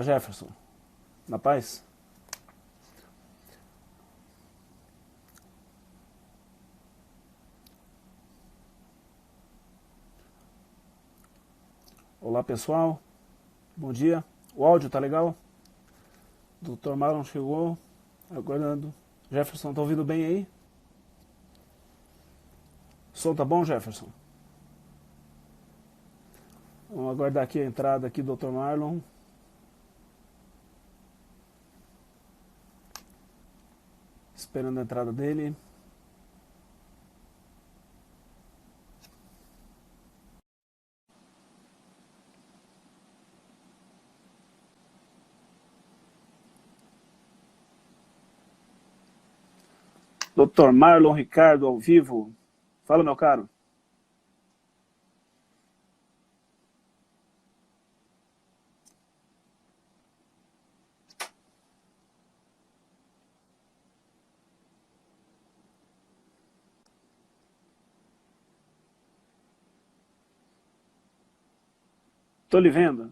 Jefferson. Na paz? Olá, pessoal. Bom dia. O áudio tá legal? Dr. Marlon chegou. Aguardando. Jefferson, tá ouvindo bem aí? O som tá bom, Jefferson? Vamos aguardar aqui a entrada aqui do Dr. Marlon. Esperando a entrada dele. Dr. Marlon Ricardo ao vivo. Fala, meu caro. Tô lhe vendo.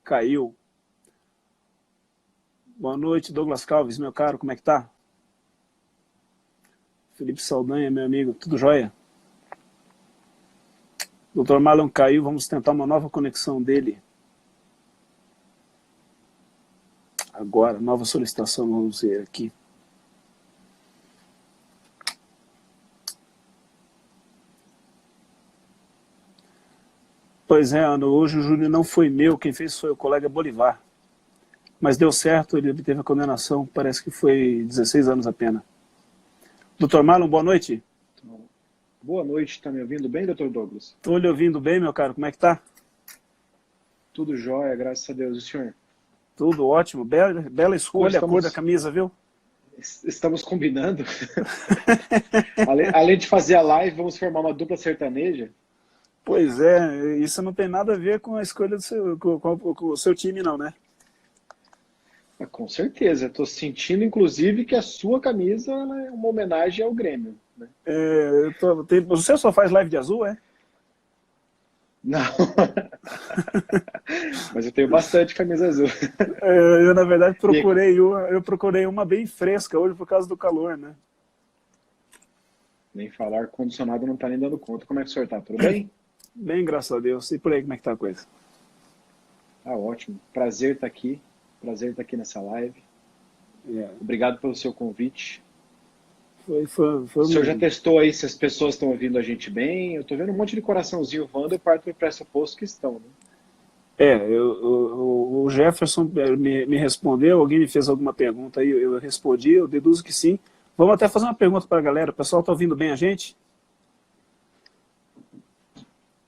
Caiu. Boa noite, Douglas Calves, meu caro, como é que tá? Felipe Saldanha, meu amigo, tudo jóia? Dr. Marlon caiu, vamos tentar uma nova conexão dele. Agora, nova solicitação, vamos ver aqui. Pois é, Ana, hoje o Júnior não foi meu, quem fez foi o colega Bolivar. Mas deu certo, ele obteve a condenação, parece que foi 16 anos a pena. Dr. Marlon, boa noite. Boa noite, está me ouvindo bem, Dr. Douglas? Estou lhe ouvindo bem, meu caro, como é que tá? Tudo jóia, graças a Deus, e o senhor? Tudo ótimo, bela escolha, a cor da camisa, viu? Estamos combinando. Além de fazer a live, vamos formar uma dupla sertaneja? Pois é, isso não tem nada a ver com a escolha do seu, com o seu time, não, né? Com certeza, estou sentindo, inclusive, que a sua camisa é uma homenagem ao Grêmio. Né? Você só faz live de azul, é? Não, mas eu tenho bastante camisa azul. Eu na verdade, procurei uma bem fresca hoje por causa do calor, né? Nem falar, o condicionado não está nem dando conta. Como é que o senhor está? Tudo bem? Bem, graças a Deus. E por aí, como é que tá a coisa? Ah, ótimo. Prazer estar aqui. Prazer estar aqui nessa live. Obrigado pelo seu convite. O senhor já testou aí se as pessoas estão ouvindo a gente bem? Eu estou vendo um monte de coraçãozinho voando, eu parto para o pressuposto que estão, né? O Jefferson me respondeu, alguém me fez alguma pergunta aí, eu respondi, eu deduzo que sim. Vamos até fazer uma pergunta para a galera. O pessoal está ouvindo bem a gente?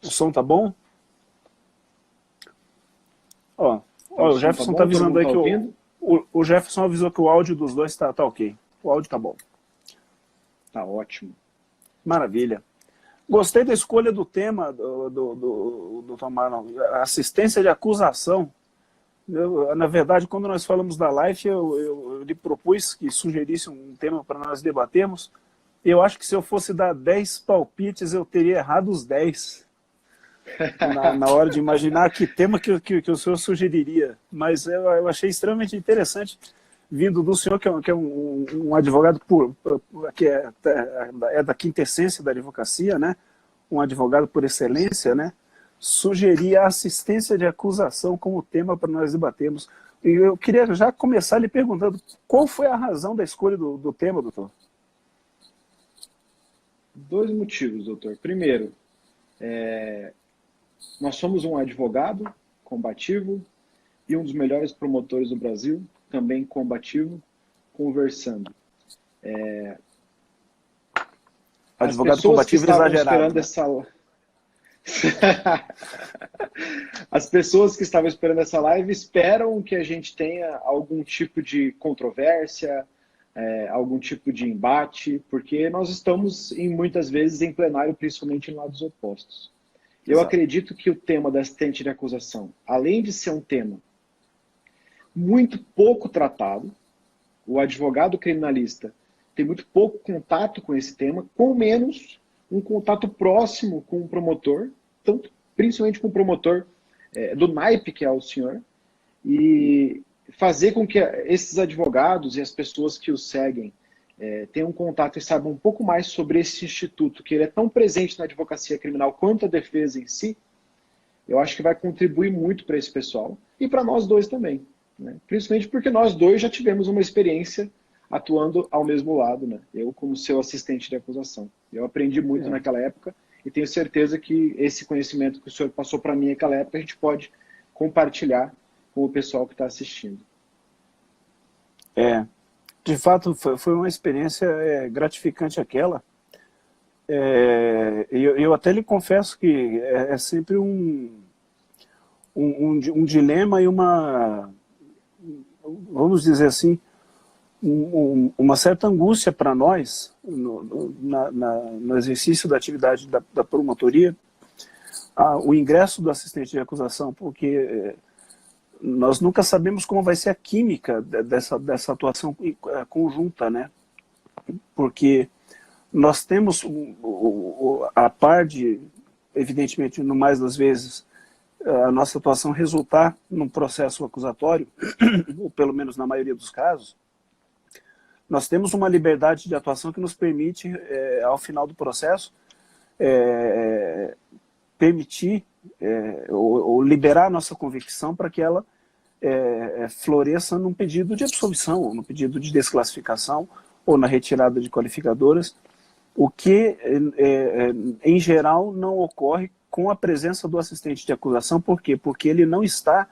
O som tá bom? O Jefferson tá avisando aí que o Jefferson avisou que o áudio dos dois tá ok. O áudio tá bom. Tá ótimo. Maravilha. Gostei da escolha do tema do Dr. Marlon, assistência de acusação. Na verdade, quando nós falamos da live, eu lhe propus que sugerisse um tema para nós debatermos. Eu acho que se eu fosse dar 10 palpites, eu teria errado os 10. Na hora de imaginar que tema que o senhor sugeriria. Mas eu achei extremamente interessante, vindo do senhor, que é um advogado que é da quintessência da advocacia, né? Um advogado por excelência, né? Sugerir a assistência de acusação como tema para nós debatermos. E eu queria já começar lhe perguntando qual foi a razão da escolha do tema, doutor? 2 motivos, doutor. Primeiro, nós somos um advogado combativo e um dos melhores promotores do Brasil, também combativo, conversando. Advogado combativo exagerado, né? As pessoas que estavam esperando essa live esperam que a gente tenha algum tipo de controvérsia, algum tipo de embate, porque nós estamos, muitas vezes, em plenário, principalmente em lados opostos. Eu Exato. acredito que o tema da assistente de acusação, além de ser um tema muito pouco tratado, o advogado criminalista tem muito pouco contato com esse tema, com menos um contato próximo com o promotor, tanto, principalmente com o promotor do naipe que é o senhor, e fazer com que esses advogados e as pessoas que os seguem tenham contato e saibam um pouco mais sobre esse instituto, que ele é tão presente na advocacia criminal quanto a defesa em si, eu acho que vai contribuir muito para esse pessoal e para nós dois também. Né? Principalmente porque nós dois já tivemos uma experiência atuando ao mesmo lado, né? Eu como seu assistente de acusação. Eu aprendi muito naquela época e tenho certeza que esse conhecimento que o senhor passou para mim naquela época a gente pode compartilhar com o pessoal que está assistindo. De fato, foi uma experiência gratificante aquela. Eu até lhe confesso que é sempre um dilema e uma, vamos dizer assim, uma certa angústia para nós no exercício da atividade da promotoria, o ingresso do assistente de acusação, porque nós nunca sabemos como vai ser a química dessa atuação conjunta, né? Porque nós temos, a par de, evidentemente, no mais das vezes, a nossa atuação resultar num processo acusatório, ou pelo menos na maioria dos casos, nós temos uma liberdade de atuação que nos permite, ao final do processo, permitir ou liberar a nossa convicção para que ela floresça num pedido de absolvição, ou num pedido de desclassificação, ou na retirada de qualificadoras, o que, em geral, não ocorre com a presença do assistente de acusação. Por quê? Porque ele não está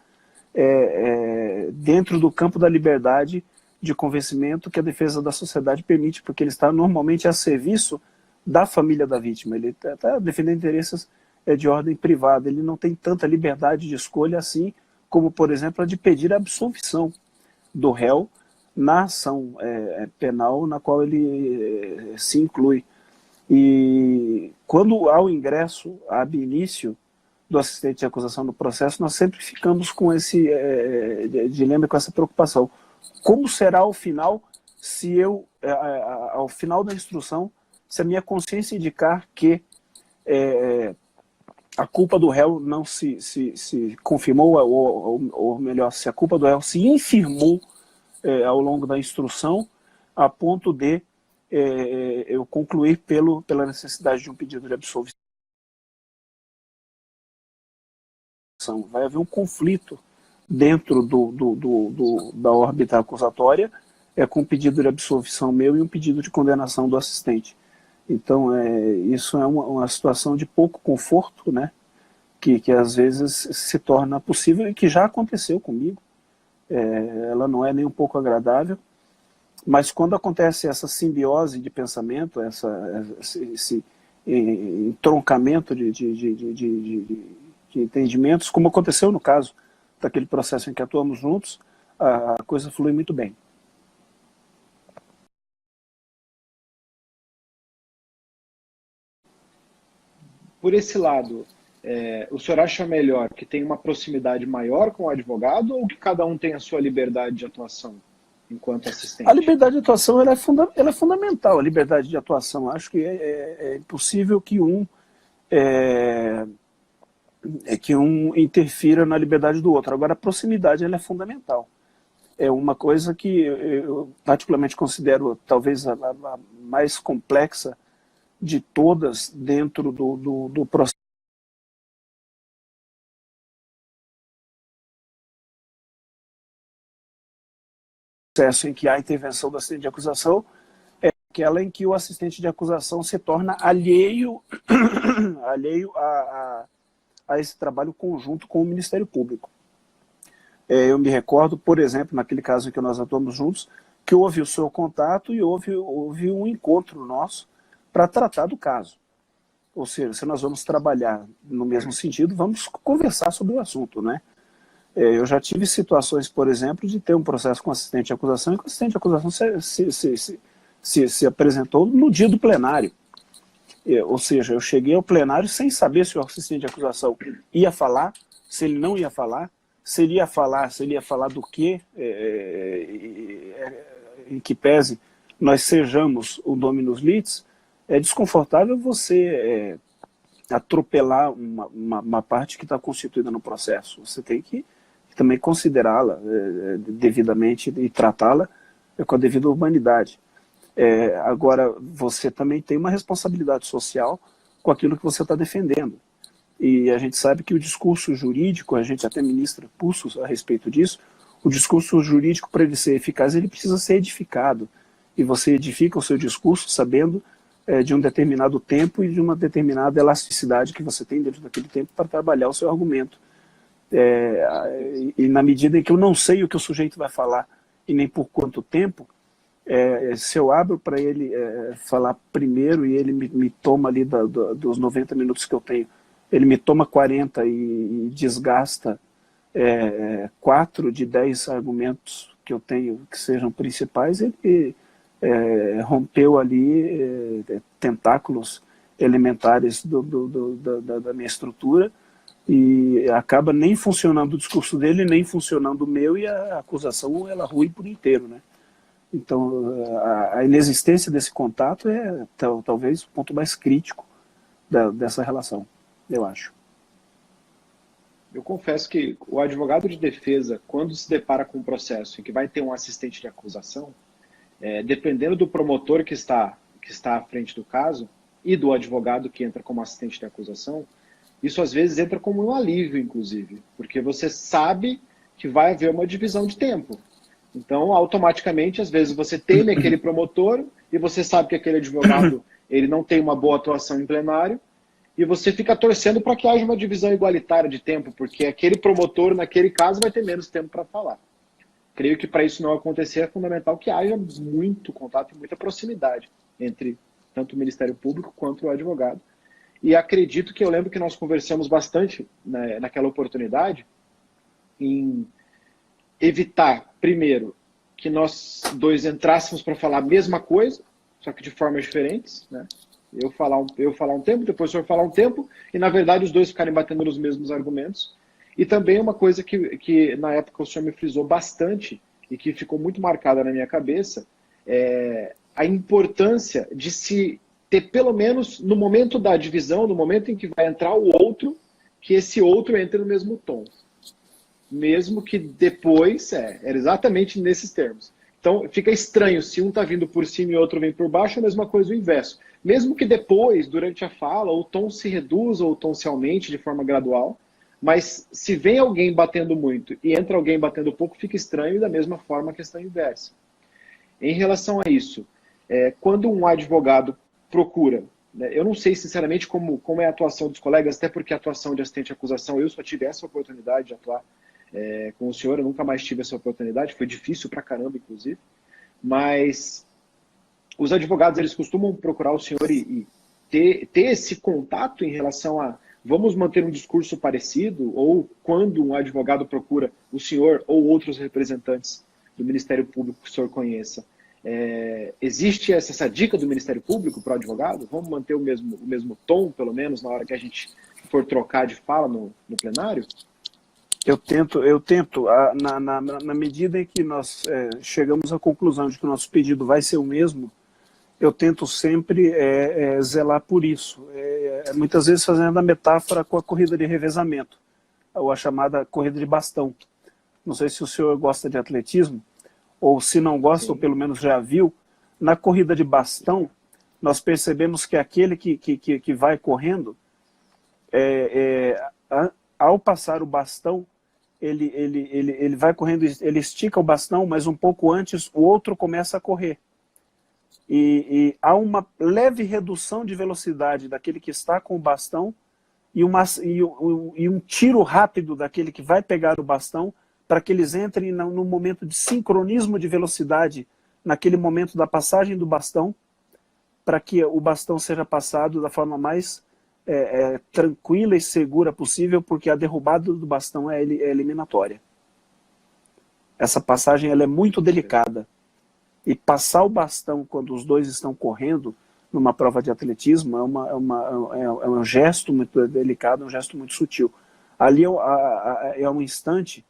dentro do campo da liberdade de convencimento que a defesa da sociedade permite, porque ele está normalmente a serviço da família da vítima. Ele está defendendo interesses de ordem privada, ele não tem tanta liberdade de escolha assim como, por exemplo, a de pedir a absolvição do réu na ação penal na qual ele se inclui. E quando há o ingresso, há início do assistente de acusação no processo, nós sempre ficamos com esse dilema, com essa preocupação. Como será o final se eu, ao final da instrução, se a minha consciência indicar que a culpa do réu não se confirmou, ou melhor, se a culpa do réu se infirmou ao longo da instrução, a ponto de eu concluir pela necessidade de um pedido de absolvição. Vai haver um conflito dentro da órbita acusatória, com um pedido de absolvição meu e um pedido de condenação do assistente. Então, isso é uma situação de pouco conforto, né, que às vezes se torna possível e que já aconteceu comigo. Ela não é nem um pouco agradável, mas quando acontece essa simbiose de pensamento, esse entroncamento de entendimentos, como aconteceu no caso daquele processo em que atuamos juntos, a coisa flui muito bem. Por esse lado, o senhor acha melhor que tenha uma proximidade maior com o advogado ou que cada um tenha a sua liberdade de atuação enquanto assistente? A liberdade de atuação ela é fundamental, a liberdade de atuação. Acho que é impossível que um interfira na liberdade do outro. Agora, a proximidade ela é fundamental. É uma coisa que eu particularmente considero talvez a mais complexa de todas dentro do processo em que há intervenção do assistente de acusação, é aquela em que o assistente de acusação se torna alheio a esse trabalho conjunto com o Ministério Público. Eu me recordo, por exemplo, naquele caso em que nós atuamos juntos, que houve o seu contato e houve um encontro nosso para tratar do caso. Ou seja, se nós vamos trabalhar no mesmo sentido, vamos conversar sobre o assunto, né? Eu já tive situações, por exemplo, de ter um processo com assistente de acusação e que o assistente de acusação se apresentou no dia do plenário. Ou seja, eu cheguei ao plenário sem saber se o assistente de acusação ia falar, se ele não ia falar, se ele ia falar do quê, em que pese nós sejamos o dominus litis. É desconfortável você atropelar uma parte que está constituída no processo. Você tem que também considerá-la devidamente e tratá-la com a devida humanidade. Agora, você também tem uma responsabilidade social com aquilo que você está defendendo. E a gente sabe que o discurso jurídico, a gente até ministra cursos a respeito disso, o discurso jurídico, para ele ser eficaz, ele precisa ser edificado. E você edifica o seu discurso sabendo de um determinado tempo e de uma determinada elasticidade que você tem dentro daquele tempo para trabalhar o seu argumento. E na medida em que eu não sei o que o sujeito vai falar e nem por quanto tempo, se eu abro para ele falar primeiro e ele me toma ali dos 90 minutos que eu tenho, ele me toma 40 e desgasta 4 de 10 argumentos que eu tenho que sejam principais, ele rompeu ali tentáculos elementares da minha estrutura e acaba nem funcionando o discurso dele, nem funcionando o meu, e a acusação ela rui por inteiro, né? Então, a inexistência desse contato é talvez o ponto mais crítico dessa relação, eu acho. Eu confesso que o advogado de defesa, quando se depara com um processo em que vai ter um assistente de acusação, dependendo do promotor que está à frente do caso e do advogado que entra como assistente de acusação, isso às vezes entra como um alívio, inclusive, porque você sabe que vai haver uma divisão de tempo. Então, automaticamente, às vezes você teme aquele promotor e você sabe que aquele advogado ele não tem uma boa atuação em plenário e você fica torcendo para que haja uma divisão igualitária de tempo, porque aquele promotor, naquele caso, vai ter menos tempo para falar. Creio que para isso não acontecer é fundamental que haja muito contato e muita proximidade entre tanto o Ministério Público quanto o advogado. E acredito que eu lembro que nós conversamos bastante naquela oportunidade em evitar, primeiro, que nós dois entrássemos para falar a mesma coisa, só que de formas diferentes, né? Eu falar um tempo, depois o senhor falar um tempo, e na verdade os dois ficarem batendo nos mesmos argumentos. E também uma coisa que na época o senhor me frisou bastante e que ficou muito marcada na minha cabeça, é a importância de se ter pelo menos no momento da divisão, no momento em que vai entrar o outro, que esse outro entre no mesmo tom. Mesmo que depois, era exatamente nesses termos. Então fica estranho se um está vindo por cima e o outro vem por baixo, é a mesma coisa o inverso. Mesmo que depois, durante a fala, o tom se reduza ou o tom se aumente de forma gradual, mas se vem alguém batendo muito e entra alguém batendo pouco, fica estranho, e da mesma forma a questão inversa. Em relação a isso, quando um advogado procura, né, eu não sei sinceramente como é a atuação dos colegas, até porque a atuação de assistente de acusação, eu só tive essa oportunidade de atuar com o senhor, eu nunca mais tive essa oportunidade, foi difícil pra caramba, inclusive, mas os advogados, eles costumam procurar o senhor e ter esse contato em relação a vamos manter um discurso parecido, ou quando um advogado procura o senhor ou outros representantes do Ministério Público que o senhor conheça, existe essa dica do Ministério Público para o advogado? Vamos manter o mesmo tom, pelo menos, na hora que a gente for trocar de fala no plenário? Eu tento na medida em que nós chegamos à conclusão de que o nosso pedido vai ser o mesmo, eu tento sempre zelar por isso. Muitas vezes fazendo a metáfora com a corrida de revezamento, ou a chamada corrida de bastão. Não sei se o senhor gosta de atletismo, ou se não gosta, Sim. ou pelo menos já viu. Na corrida de bastão, nós percebemos que aquele que vai correndo, ao passar o bastão, ele vai correndo, ele estica o bastão, mas um pouco antes o outro começa a correr. E há uma leve redução de velocidade daquele que está com o bastão e um tiro rápido daquele que vai pegar o bastão, para que eles entrem no momento de sincronismo de velocidade, naquele momento da passagem do bastão, para que o bastão seja passado da forma mais tranquila e segura possível, porque a derrubada do bastão é eliminatória. Essa passagem ela é muito delicada. E passar o bastão quando os dois estão correndo numa prova de atletismo é um gesto muito delicado, um gesto muito sutil. Ali é um instante,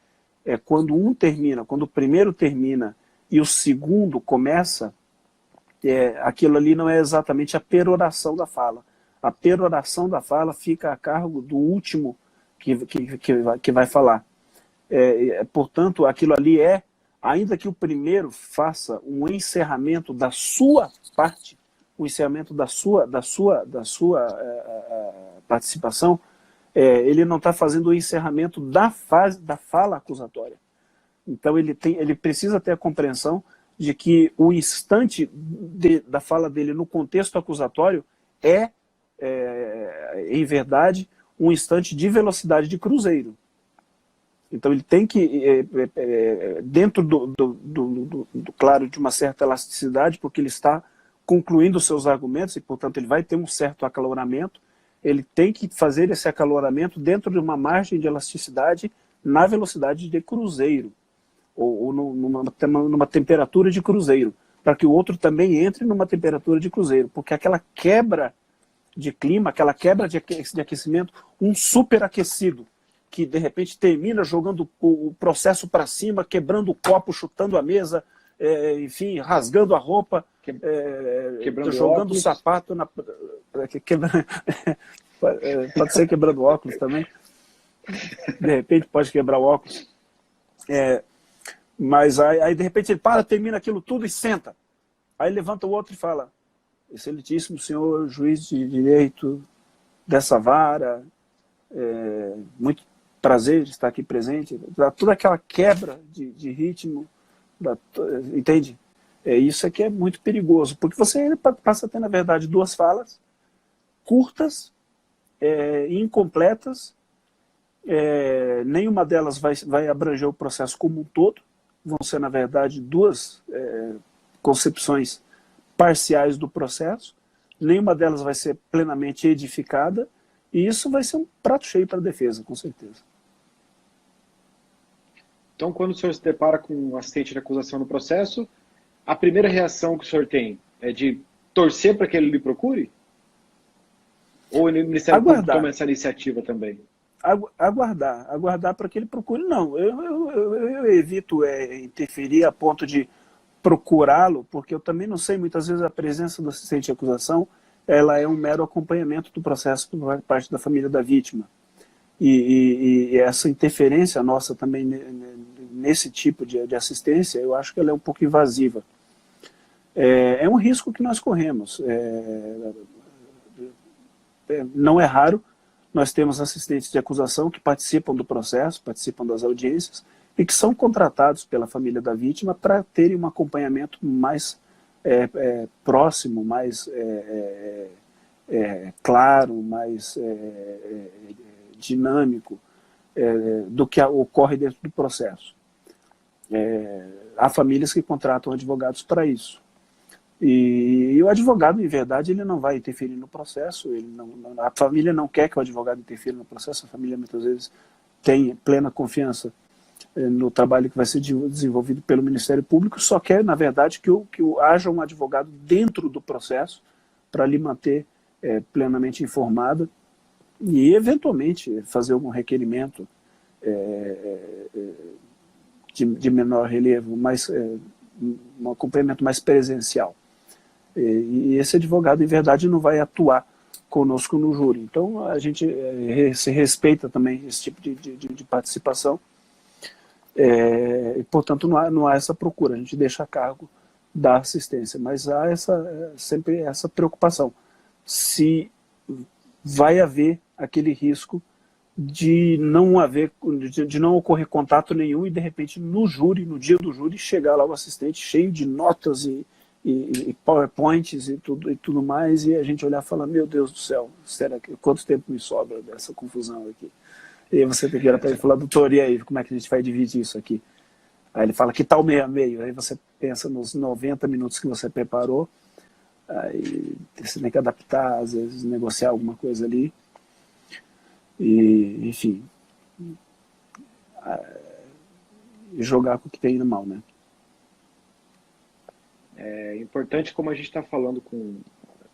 quando um termina, quando o primeiro termina e o segundo começa, aquilo ali não é exatamente a peroração da fala. A peroração da fala fica a cargo do último que vai falar. Portanto, aquilo ali ainda que o primeiro faça um encerramento da sua parte, o encerramento da sua participação, ele não está fazendo o encerramento da fala acusatória. Então ele precisa ter a compreensão de que o instante da fala dele no contexto acusatório em verdade, um instante de velocidade de cruzeiro. Então ele tem que, dentro claro, de uma certa elasticidade, porque ele está concluindo os seus argumentos e, portanto, ele vai ter um certo acaloramento, ele tem que fazer esse acaloramento dentro de uma margem de elasticidade na velocidade de cruzeiro, ou numa temperatura de cruzeiro, para que o outro também entre numa temperatura de cruzeiro, porque aquela quebra de clima, aquela quebra de aquecimento, um superaquecido, que de repente termina jogando o processo para cima, quebrando o copo, chutando a mesa, enfim, rasgando a roupa, jogando o sapato pode ser quebrando óculos também, de repente pode quebrar o óculos, mas aí de repente ele termina aquilo tudo e senta, aí levanta o outro e fala: excelentíssimo senhor juiz de direito dessa vara, muito prazer de estar aqui presente, toda aquela quebra de ritmo, entende? Isso aqui é muito perigoso, porque você passa a ter, na verdade, duas falas curtas, incompletas, nenhuma delas vai abranger o processo como um todo, vão ser, na verdade, duas concepções parciais do processo, nenhuma delas vai ser plenamente edificada, e isso vai ser um prato cheio para a defesa, com certeza. Então, quando o senhor se depara com um assistente de acusação no processo, a primeira reação que o senhor tem é de torcer para que ele lhe procure? Ou o Ministério Público toma essa iniciativa também? Aguardar para que ele procure. Não, eu evito interferir a ponto de procurá-lo, porque eu também não sei, muitas vezes a presença do assistente de acusação ela é um mero acompanhamento do processo por parte da família da vítima. E essa interferência nossa também nesse tipo de assistência, eu acho que ela é um pouco invasiva. É um risco que nós corremos. Não é raro, nós temos assistentes de acusação que participam do processo, participam das audiências, e que são contratados pela família da vítima para terem um acompanhamento mais próximo, mais claro, mais dinâmico do que ocorre dentro do processo. Há famílias que contratam advogados para isso. E o advogado, em verdade, ele não vai interferir no processo, a família não quer que o advogado interfira no processo, a família muitas vezes tem plena confiança no trabalho que vai ser desenvolvido pelo Ministério Público, só quer, na verdade, que haja um advogado dentro do processo para lhe manter plenamente informada e, eventualmente, fazer algum requerimento de menor relevo, mas um acompanhamento mais presencial. E esse advogado, em verdade, não vai atuar conosco no júri. Então, a gente se respeita também esse tipo de participação. E, portanto, não há essa procura, a gente deixa a cargo da assistência, mas há sempre essa preocupação. Se vai haver aquele risco de não ocorrer contato nenhum e, de repente, no dia do júri, chegar lá o assistente cheio de notas e PowerPoints e tudo mais, e a gente olhar e falar: meu Deus do céu, quanto tempo me sobra dessa confusão aqui? E aí você tem que ir para ele e falar: doutor, e aí, como é que a gente vai dividir isso aqui? Aí ele fala: que tal meio a meio? Aí você pensa nos 90 minutos que você preparou, aí você tem que adaptar, às vezes negociar alguma coisa ali, e enfim. jogar com o que tem na mão, né? É importante, como a gente está falando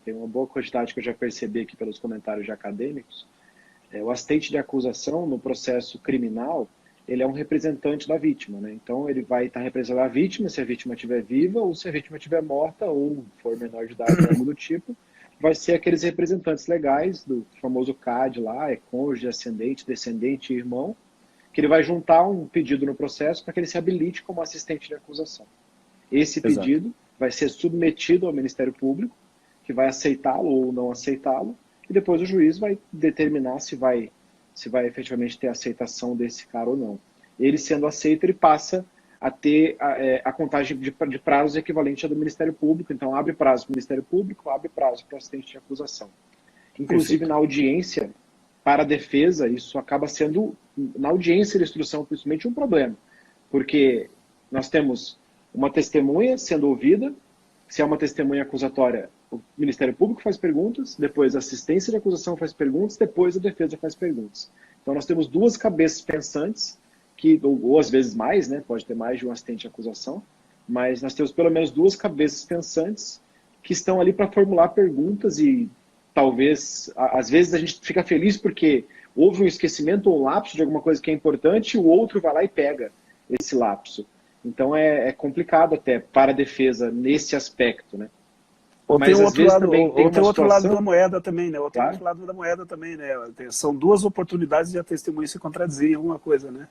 tem uma boa quantidade que eu já percebi aqui pelos comentários de acadêmicos, o assistente de acusação no processo criminal, ele é um representante da vítima, né? Então ele vai estar representando a vítima, se a vítima estiver viva ou se a vítima estiver morta ou for menor de idade ou algo do tipo, vai ser aqueles representantes legais do famoso CAD lá, cônjuge, ascendente, descendente e irmão, que ele vai juntar um pedido no processo para que ele se habilite como assistente de acusação. Esse pedido vai ser submetido ao Ministério Público, que vai aceitá-lo ou não aceitá-lo, e depois o juiz vai determinar se vai efetivamente ter aceitação desse cara ou não. Ele sendo aceito, ele passa a ter a contagem de prazos equivalente à do Ministério Público, então abre prazo para o Ministério Público, abre prazo para o assistente de acusação. Inclusive na audiência, para a defesa, isso acaba sendo, na audiência de instrução, principalmente, um problema, porque nós temos uma testemunha sendo ouvida, se é uma testemunha acusatória, o Ministério Público faz perguntas, depois a assistência de acusação faz perguntas, depois a defesa faz perguntas. Então nós temos duas cabeças pensantes, ou às vezes mais, né? Pode ter mais de um assistente de acusação, mas nós temos pelo menos duas cabeças pensantes que estão ali para formular perguntas e talvez, às vezes a gente fica feliz porque houve um esquecimento ou um lapso de alguma coisa que é importante e o outro vai lá e pega esse lapso. Então é complicado até para a defesa nesse aspecto, né? Ou mas tem outro lado, tem outro lado da moeda também, né? Outro lado da moeda também, né? São duas oportunidades de a testemunha se contradizer em alguma coisa, né?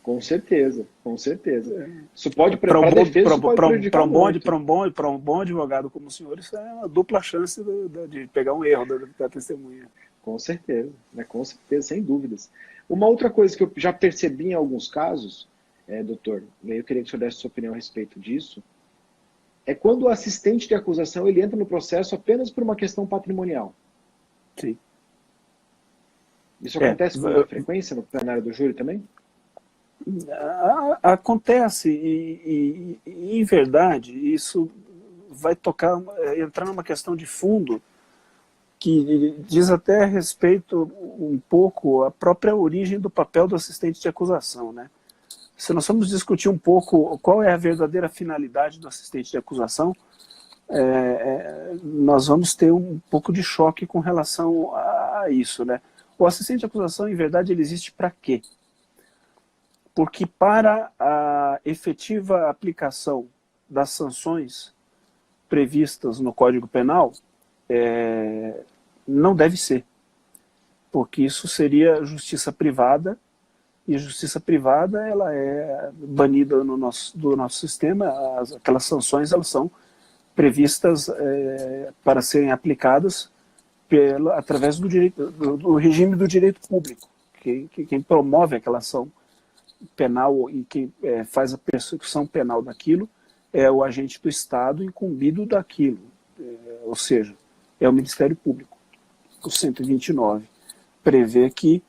Com certeza, com certeza. Isso pode para a defesa, isso pode prejudicar muito. Para um bom advogado como o senhor, isso é uma dupla chance de pegar um erro da testemunha. Com certeza, né? Com certeza, sem dúvidas. Uma outra coisa que eu já percebi em alguns casos, doutor, e aí eu queria que o senhor desse sua opinião a respeito disso, é quando o assistente de acusação ele entra no processo apenas por uma questão patrimonial. Sim. Isso acontece com muita frequência no plenário do júri também? Acontece, e em verdade, isso vai entrar numa questão de fundo que diz até a respeito um pouco a própria origem do papel do assistente de acusação, né? Se nós vamos discutir um pouco qual é a verdadeira finalidade do assistente de acusação, nós vamos ter um pouco de choque com relação a isso, né? O assistente de acusação, em verdade, ele existe para quê? Porque para a efetiva aplicação das sanções previstas no Código Penal, não deve ser. Porque isso seria justiça privada, e a justiça privada ela é banida do nosso sistema. Aquelas sanções elas são previstas para serem aplicadas através do regime do direito público. Quem promove aquela ação penal e quem faz a persecução penal daquilo é o agente do Estado incumbido daquilo, ou seja, é o Ministério Público. O 129 prevê que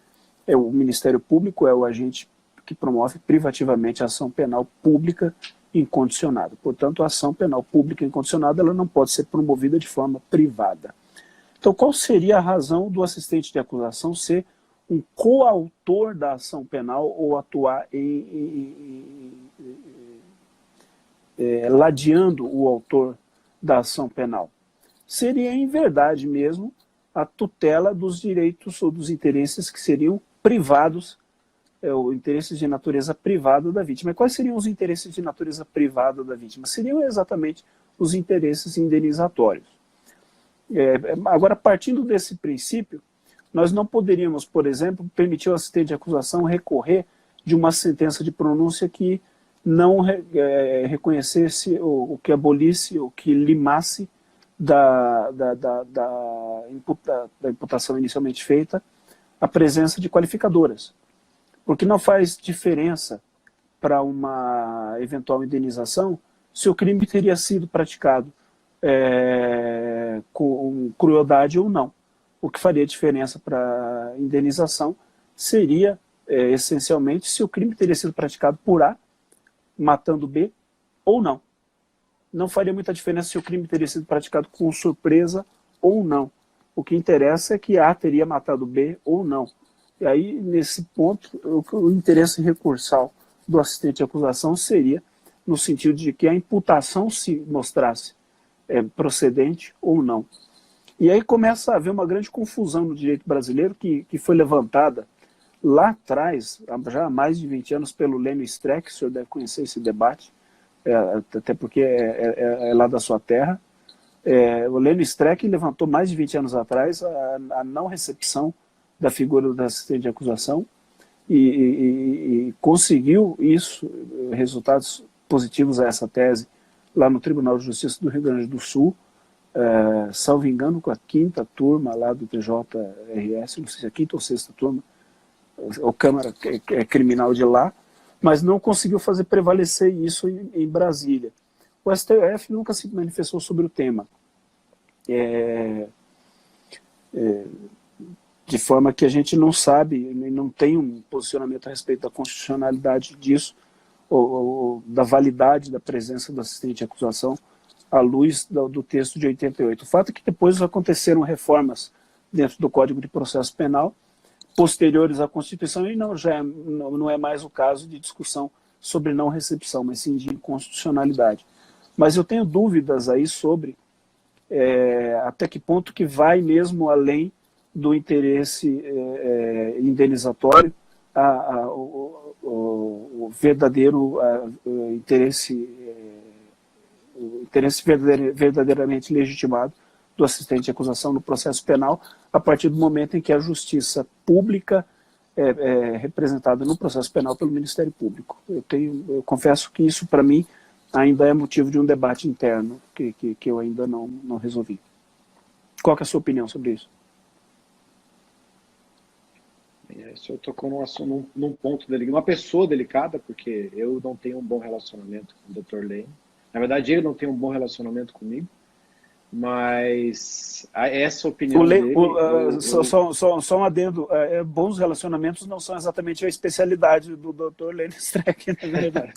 o Ministério Público é o agente que promove privativamente a ação penal pública incondicionada. Portanto, a ação penal pública incondicionada ela não pode ser promovida de forma privada. Então, qual seria a razão do assistente de acusação ser um coautor da ação penal ou atuar ladeando o autor da ação penal? Seria, em verdade mesmo, a tutela dos direitos ou dos interesses que seriam privados, ou interesses de natureza privada da vítima. E quais seriam os interesses de natureza privada da vítima? Seriam exatamente os interesses indenizatórios. Agora, partindo desse princípio, nós não poderíamos, por exemplo, permitir ao assistente de acusação recorrer de uma sentença de pronúncia que não reconhecesse, ou que abolisse, ou que limasse da imputação inicialmente feita a presença de qualificadoras. Porque não faz diferença para uma eventual indenização se o crime teria sido praticado com crueldade ou não. O que faria diferença para a indenização seria, essencialmente, se o crime teria sido praticado por A, matando B, ou não. Não faria muita diferença se o crime teria sido praticado com surpresa ou não. O que interessa é que A teria matado B ou não. E aí, nesse ponto, o interesse recursal do assistente de acusação seria no sentido de que a imputação se mostrasse procedente ou não. E aí começa a haver uma grande confusão no direito brasileiro que foi levantada lá atrás, já há mais de 20 anos, pelo Lênio Streck. O senhor deve conhecer esse debate, até porque é lá da sua terra. O Lênio Streck levantou mais de 20 anos atrás a não recepção da figura do assistente de acusação e conseguiu isso, resultados positivos a essa tese, lá no Tribunal de Justiça do Rio Grande do Sul, salvo engano, com a 5ª turma lá do TJRS, não sei se é a 5ª ou 6ª turma, ou Câmara Criminal de lá, mas não conseguiu fazer prevalecer isso em Brasília. O STF nunca se manifestou sobre o tema. De forma que a gente não sabe, não tem um posicionamento a respeito da constitucionalidade disso, ou da validade da presença do assistente de acusação à luz do texto de 88. O fato é que depois aconteceram reformas dentro do Código de Processo Penal, posteriores à Constituição, e não é mais o caso de discussão sobre não recepção, mas sim de inconstitucionalidade. Mas eu tenho dúvidas aí sobre até que ponto que vai mesmo além do interesse indenizatório, o verdadeiro interesse verdadeiramente legitimado do assistente de acusação no processo penal, a partir do momento em que a justiça pública é representada no processo penal pelo Ministério Público. Eu confesso que isso, para mim, ainda é motivo de um debate interno que eu ainda não resolvi. Qual que é a sua opinião sobre isso? O senhor tocou num ponto delicado, uma pessoa delicada, porque eu não tenho um bom relacionamento com o Dr. Lênio. Na verdade, ele não tem um bom relacionamento comigo, mas essa opinião dele... Só um adendo, bons relacionamentos não são exatamente a especialidade do Dr. Lênio Streck, na verdade.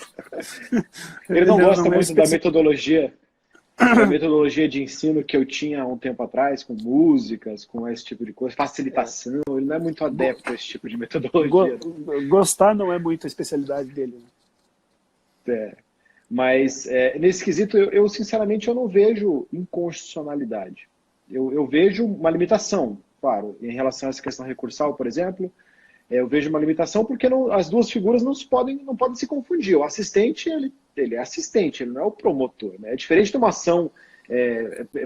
Ele não gosta muito da metodologia de ensino que eu tinha há um tempo atrás, com músicas, com esse tipo de coisa, facilitação. Ele não é muito adepto a esse tipo de metodologia. Gostar não é muito a especialidade dele. Mas nesse quesito, eu sinceramente eu não vejo inconstitucionalidade. Eu vejo uma limitação, claro, em relação a essa questão recursal, por exemplo. Eu vejo uma limitação porque as duas figuras não podem se confundir. O assistente, ele é assistente, ele não é o promotor. Né? É diferente de uma ação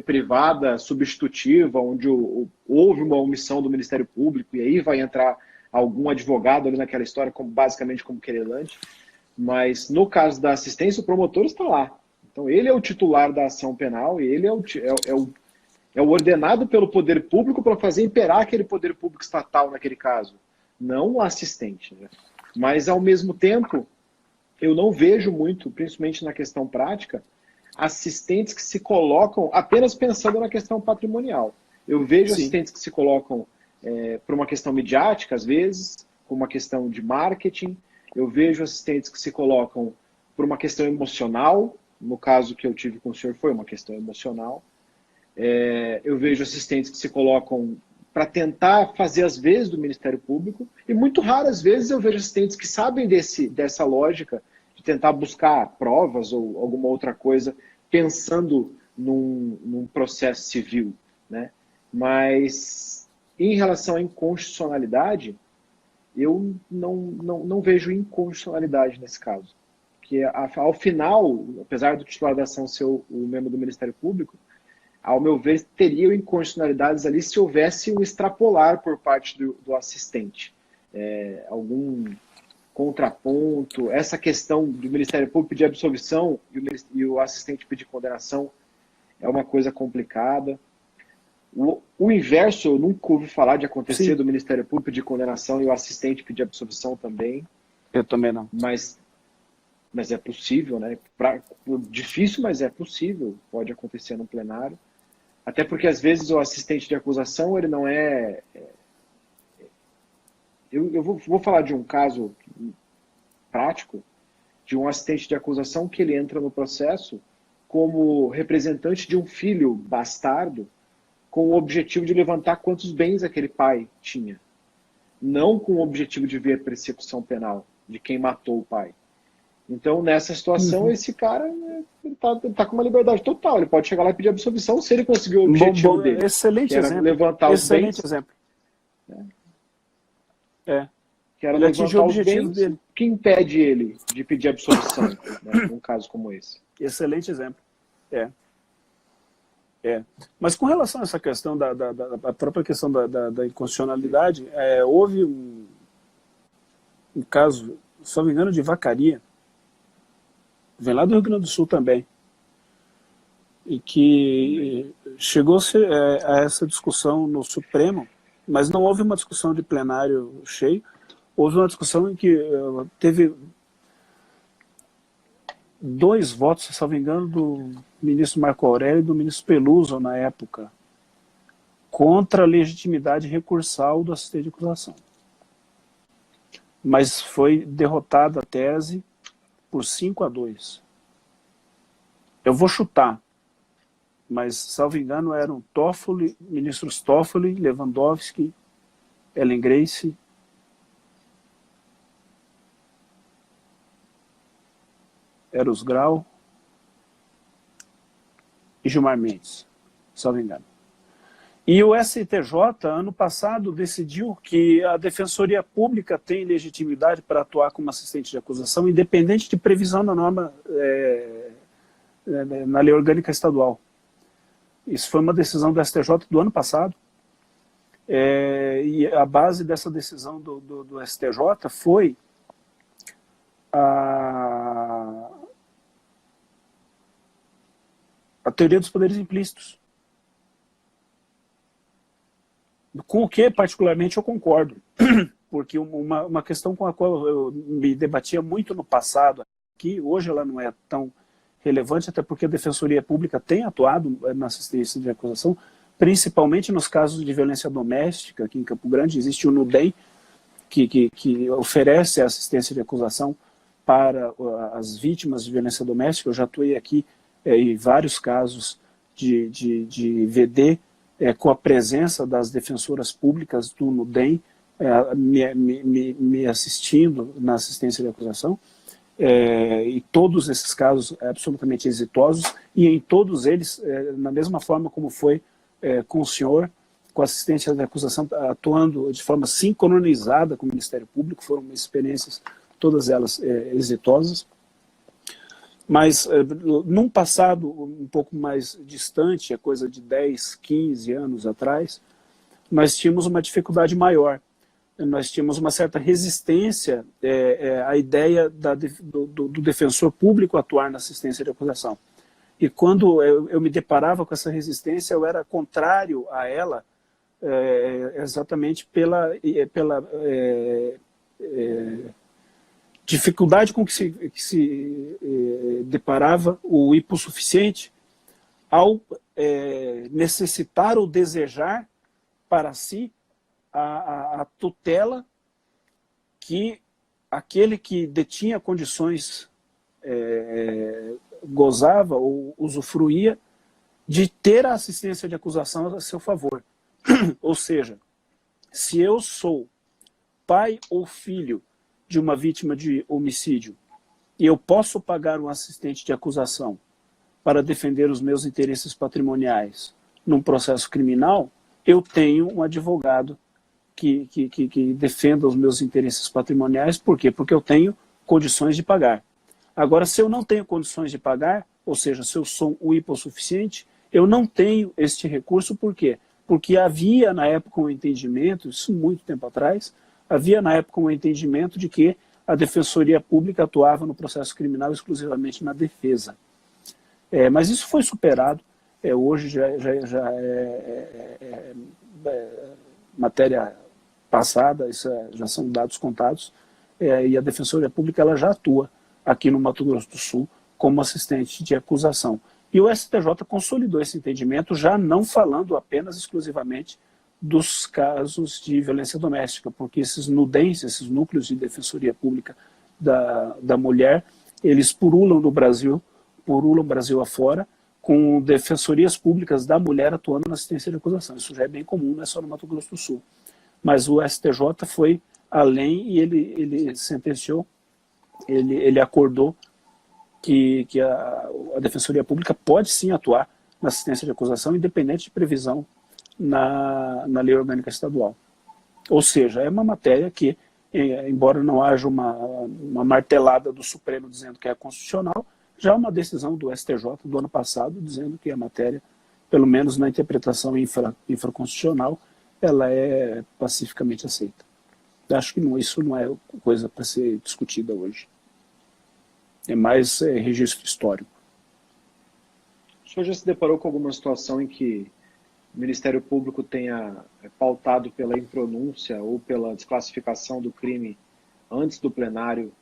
privada, substitutiva, onde houve uma omissão do Ministério Público e aí vai entrar algum advogado ali naquela história, basicamente como querelante. Mas no caso da assistência, o promotor está lá. Então ele é o titular da ação penal e ele é o ordenado pelo poder público para fazer imperar aquele poder público estatal naquele caso. Não o assistente. Né? Mas, ao mesmo tempo, eu não vejo muito, principalmente na questão prática, assistentes que se colocam apenas pensando na questão patrimonial. Eu vejo assistentes que se colocam por uma questão midiática, às vezes, por uma questão de marketing. Eu vejo assistentes que se colocam por uma questão emocional. No caso que eu tive com o senhor foi uma questão emocional. Eu vejo assistentes que se colocam para tentar fazer as vezes do Ministério Público, e muito raras vezes eu vejo assistentes que sabem dessa lógica de tentar buscar provas ou alguma outra coisa, pensando num processo civil. Né? Mas, em relação à inconstitucionalidade, eu não vejo inconstitucionalidade nesse caso. Porque, ao final, apesar do titular da ação ser o membro do Ministério Público, ao meu ver, teriam inconstitucionalidades ali se houvesse um extrapolar por parte do assistente. Algum contraponto, essa questão do Ministério Público pedir absolvição e o assistente pedir condenação é uma coisa complicada. O inverso, eu nunca ouvi falar de acontecer do Ministério Público pedir condenação e o assistente pedir absolvição também. Eu também não. Mas é possível, né? Difícil, mas é possível. Pode acontecer no plenário. Até porque, às vezes, o assistente de acusação, ele não é... Eu vou falar de um caso prático, de um assistente de acusação que ele entra no processo como representante de um filho bastardo, com o objetivo de levantar quantos bens aquele pai tinha. Não com o objetivo de ver persecução penal de quem matou o pai. Então, nessa situação, esse cara ele tá com uma liberdade total. Ele pode chegar lá e pedir absolvição se ele conseguir o objetivo dele. Excelente que era exemplo. levantar os Excelente bens. exemplo. Que era Ele atingiu levantar o os objetivo bens. dele. Que impede ele de pedir absolvição, né, num caso como esse? Excelente exemplo. Mas com relação a essa questão da própria questão da inconstitucionalidade, houve um caso, se não me engano, de Vacaria, vem lá do Rio Grande do Sul também, e que chegou-se a essa discussão no Supremo, mas não houve uma discussão de plenário cheio, houve uma discussão em que teve 2 votos, se não me engano, do ministro Marco Aurélio e do ministro Peluso, na época, contra a legitimidade recursal do assistente de acusação. Mas foi derrotada a tese por 5-2. Eu vou chutar, mas, salvo engano, eram Toffoli, ministros Toffoli, Lewandowski, Ellen Grace, Eros Grau e Gilmar Mendes, salvo engano. E o STJ, ano passado, decidiu que a Defensoria Pública tem legitimidade para atuar como assistente de acusação, independente de previsão da norma na lei orgânica estadual. Isso foi uma decisão do STJ do ano passado. E a base dessa decisão do STJ foi a teoria dos poderes implícitos. Com o que, particularmente, eu concordo. Porque uma questão com a qual eu me debatia muito no passado, aqui, hoje ela não é tão relevante, até porque a Defensoria Pública tem atuado na assistência de acusação, principalmente nos casos de violência doméstica. Aqui em Campo Grande existe o NUDEM, que oferece assistência de acusação para as vítimas de violência doméstica. Eu já atuei aqui em vários casos de VD, com a presença das defensoras públicas do NUDEM, me assistindo na assistência de acusação, e todos esses casos absolutamente exitosos, e em todos eles, na mesma forma como foi com o senhor, com a assistência de acusação, atuando de forma sincronizada com o Ministério Público, foram experiências, todas elas exitosas. Mas num passado um pouco mais distante, é coisa de 10, 15 anos atrás, nós tínhamos uma dificuldade maior. Nós tínhamos uma certa resistência à ideia do defensor público atuar na assistência de acusação. E quando eu me deparava com essa resistência, eu era contrário a ela, exatamente pela dificuldade com que se deparava o hipossuficiente ao necessitar ou desejar para si a tutela que aquele que detinha condições gozava ou usufruía de ter a assistência de acusação a seu favor. Ou seja, se eu sou pai ou filho de uma vítima de homicídio e eu posso pagar um assistente de acusação para defender os meus interesses patrimoniais num processo criminal, eu tenho um advogado que defenda os meus interesses patrimoniais. Por quê? Porque eu tenho condições de pagar. Agora, se eu não tenho condições de pagar, ou seja, se eu sou o hipossuficiente, eu não tenho este recurso. Por quê? Porque havia na época um entendimento, isso muito tempo atrás, havia na época um entendimento de que a Defensoria Pública atuava no processo criminal exclusivamente na defesa. Mas isso foi superado, hoje já é matéria passada, isso já são dados contados, e a Defensoria Pública ela já atua aqui no Mato Grosso do Sul como assistente de acusação. E o STJ consolidou esse entendimento, já não falando apenas exclusivamente dos casos de violência doméstica, porque esses NUDEMs, esses núcleos de defensoria pública da mulher, eles purulam Brasil afora, com defensorias públicas da mulher atuando na assistência de acusação. Isso já é bem comum, não é só no Mato Grosso do Sul. Mas o STJ foi além e ele sentenciou ele acordou que a Defensoria Pública pode sim atuar na assistência de acusação, independente de previsão na Lei Orgânica Estadual. Ou seja, é uma matéria que, embora não haja uma martelada do Supremo dizendo que é constitucional, já há uma decisão do STJ do ano passado dizendo que a matéria, pelo menos na interpretação infraconstitucional, ela é pacificamente aceita. Acho que isso não é coisa para ser discutida hoje. É mais registro histórico. O senhor já se deparou com alguma situação em que o Ministério Público tenha pautado pela impronúncia ou pela desclassificação do crime antes do plenário,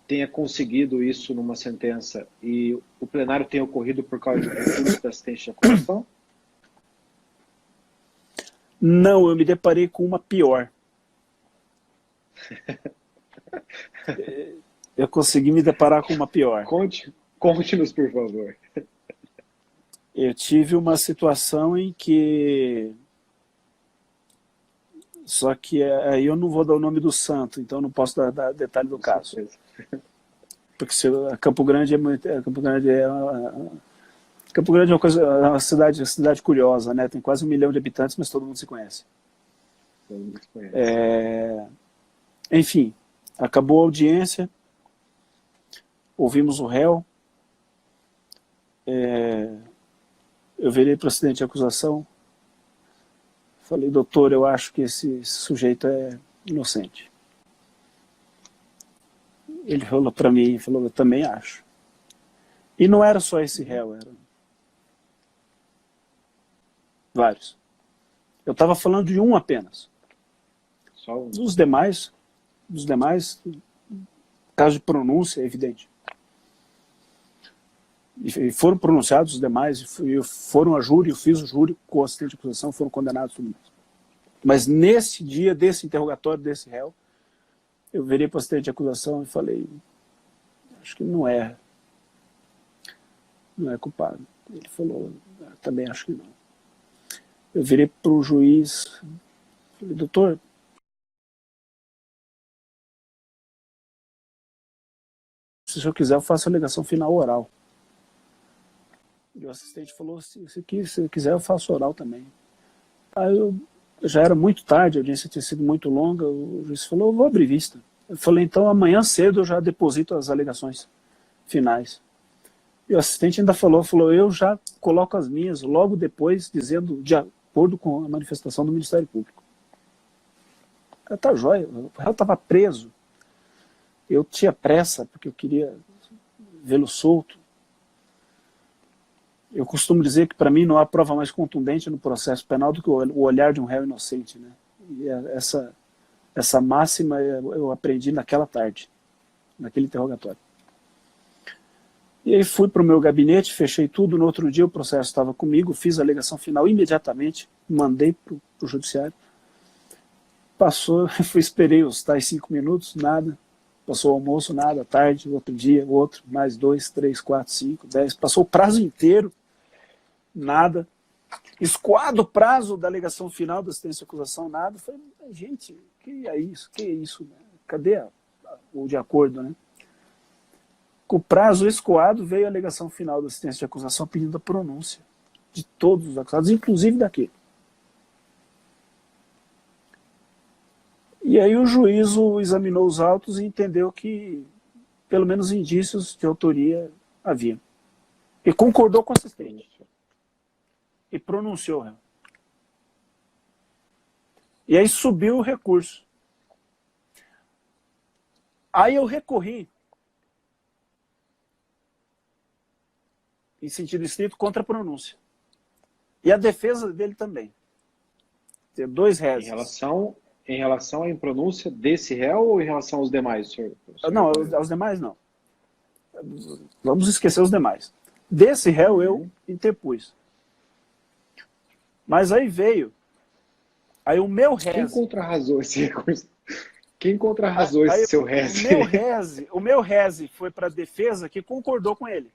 tenha conseguido isso numa sentença e o plenário tenha ocorrido por causa de recurso da assistência de acusação? Não, eu me deparei com uma pior. Eu consegui me deparar com uma pior. Conte-nos, por favor. Eu tive uma situação em que... Só que aí eu não vou dar o nome do santo, então não posso dar detalhe do caso. Porque Campo Grande é uma coisa, é uma cidade curiosa, né? Tem quase 1 milhão de habitantes, mas todo mundo se conhece. Todo mundo se conhece. Enfim, acabou a audiência, ouvimos o réu, eu virei para o assistente de acusação, falei, doutor, eu acho que esse sujeito é inocente. Ele falou para mim, eu também acho. E não era só esse réu, eram vários. Eu estava falando de um apenas. Só um. Dos demais, caso de pronúncia, é evidente. E foram pronunciados os demais, foram a júri, eu fiz o júri com o assistente de acusação, foram condenados tudo mais. Mas nesse dia, desse interrogatório, desse réu, eu virei para o assistente de acusação e falei, acho que não é culpado. Ele falou, também acho que não. Eu virei para o juiz, falei, doutor, se o senhor quiser, eu faço a alegação final oral. E o assistente falou, se quiser, eu faço oral também. Aí já era muito tarde, a audiência tinha sido muito longa, o juiz falou, eu vou abrir vista. Eu falei, então amanhã cedo eu já deposito as alegações finais. E o assistente ainda falou, eu já coloco as minhas logo depois, dizendo de acordo com a manifestação do Ministério Público. Tá jóia, o réu estava preso. Eu tinha pressa, porque eu queria vê-lo solto. Eu costumo dizer que para mim não há prova mais contundente no processo penal do que o olhar de um réu inocente, né? E essa máxima eu aprendi naquela tarde, naquele interrogatório. E aí fui para o meu gabinete, fechei tudo, no outro dia o processo estava comigo, fiz a alegação final imediatamente, mandei para o judiciário. Passou, esperei os tais 5 minutos, nada. Passou o almoço, nada, tarde, outro dia, outro, mais 2, 3, 4, 5, 10. Passou o prazo inteiro, nada. Escoado o prazo da alegação final da assistência de acusação, nada. Falei, gente, que é isso? Que é isso? Né? Cadê o de acordo, né? Com o prazo escoado, veio a alegação final da assistência de acusação pedindo a pronúncia de todos os acusados, inclusive daquele. E aí o juízo examinou os autos e entendeu que pelo menos indícios de autoria havia. E concordou com o assistente. E pronunciou. E aí subiu o recurso. Aí eu recorri, em sentido estrito, contra a pronúncia. E a defesa dele também. Tem 2 réus. Em relação à impronúncia desse réu ou em relação aos demais, senhor? Não, aos demais não. Vamos esquecer os demais. Desse réu eu interpus. Mas aí veio. Aí o meu reze... Quem contrarrazou esse recurso? Quem contrarrazou esse seu reze? O meu reze foi para a defesa que concordou com ele.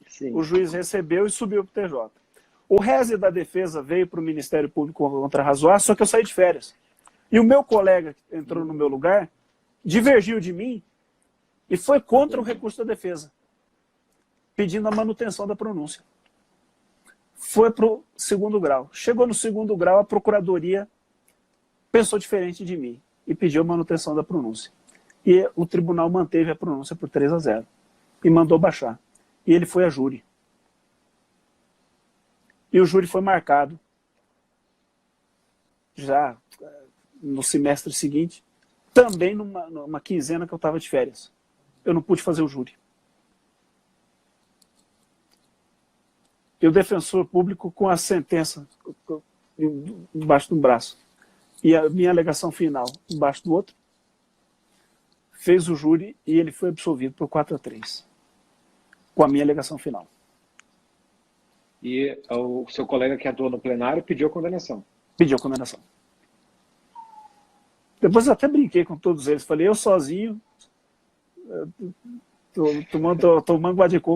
Sim. O juiz recebeu e subiu para o TJ. O reze da defesa veio para o Ministério Público contrarrazoar, só que eu saí de férias. E o meu colega que entrou no meu lugar divergiu de mim E foi contra o recurso da defesa, pedindo a manutenção da pronúncia. Foi para o segundo grau. Chegou no segundo grau, a procuradoria pensou diferente de mim e pediu a manutenção da pronúncia. E o tribunal manteve a pronúncia por 3-0 e mandou baixar. E ele foi a júri. E o júri foi marcado já no semestre seguinte, também numa quinzena que eu estava de férias. Eu não pude fazer o júri. E o defensor público com a sentença embaixo do braço e a minha alegação final embaixo do outro, fez o júri e ele foi absolvido por 4-3, com a minha alegação final. E o seu colega que atuou no plenário pediu a condenação? Pediu a condenação. Depois eu até brinquei com todos eles, falei, eu sozinho, tomando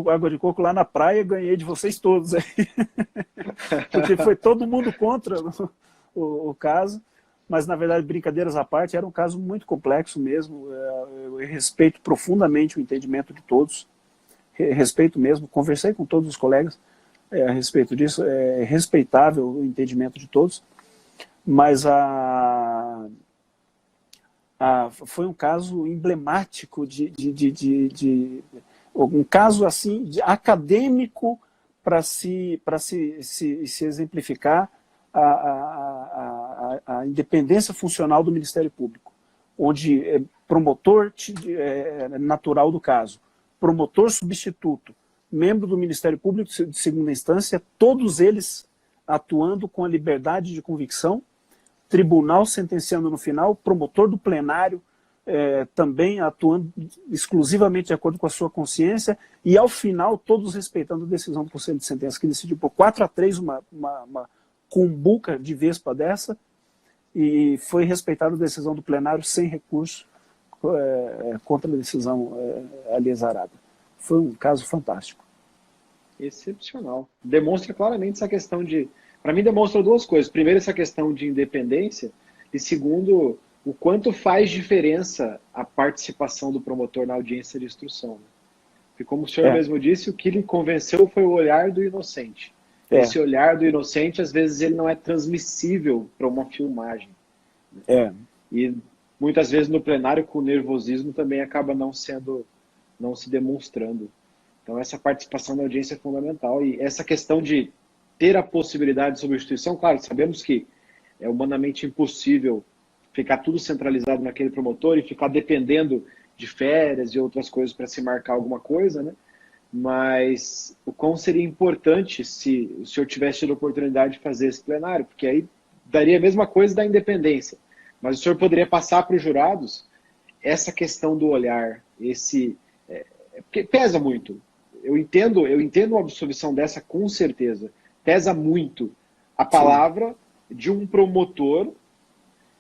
água de coco lá na praia, ganhei de vocês todos aí. Porque foi todo mundo contra o caso, mas na verdade, brincadeiras à parte, era um caso muito complexo mesmo. Eu respeito profundamente o entendimento de todos, respeito mesmo, conversei com todos os colegas a respeito disso, é respeitável o entendimento de todos, mas foi um caso emblemático um caso assim acadêmico para se exemplificar a independência funcional do Ministério Público, onde promotor natural do caso, promotor substituto, membro do Ministério Público de segunda instância, todos eles atuando com a liberdade de convicção, tribunal sentenciando no final, promotor do plenário também atuando exclusivamente de acordo com a sua consciência, e ao final todos respeitando a decisão do Conselho de Sentença, que decidiu por 4-3 uma cumbuca de vespa dessa, e foi respeitada a decisão do plenário sem recurso contra a decisão ali exarada. Foi um caso fantástico. Excepcional. Demonstra claramente essa questão de... Para mim, demonstra duas coisas. Primeiro, essa questão de independência. E segundo, o quanto faz diferença a participação do promotor na audiência de instrução. Né? Porque, como o senhor mesmo disse, o que lhe convenceu foi o olhar do inocente. Esse olhar do inocente, às vezes, ele não é transmissível para uma filmagem. Né? E muitas vezes no plenário, com o nervosismo, também acaba não se demonstrando. Então, essa participação na audiência é fundamental. E essa questão de ter a possibilidade de substituição, claro, sabemos que é humanamente impossível ficar tudo centralizado naquele promotor e ficar dependendo de férias e outras coisas para se marcar alguma coisa, né? Mas o quão seria importante se o senhor tivesse tido a oportunidade de fazer esse plenário, porque aí daria a mesma coisa da independência. Mas o senhor poderia passar para os jurados essa questão do olhar, porque pesa muito. Eu entendo a absolvição dessa com certeza. Pesa muito a palavra de um promotor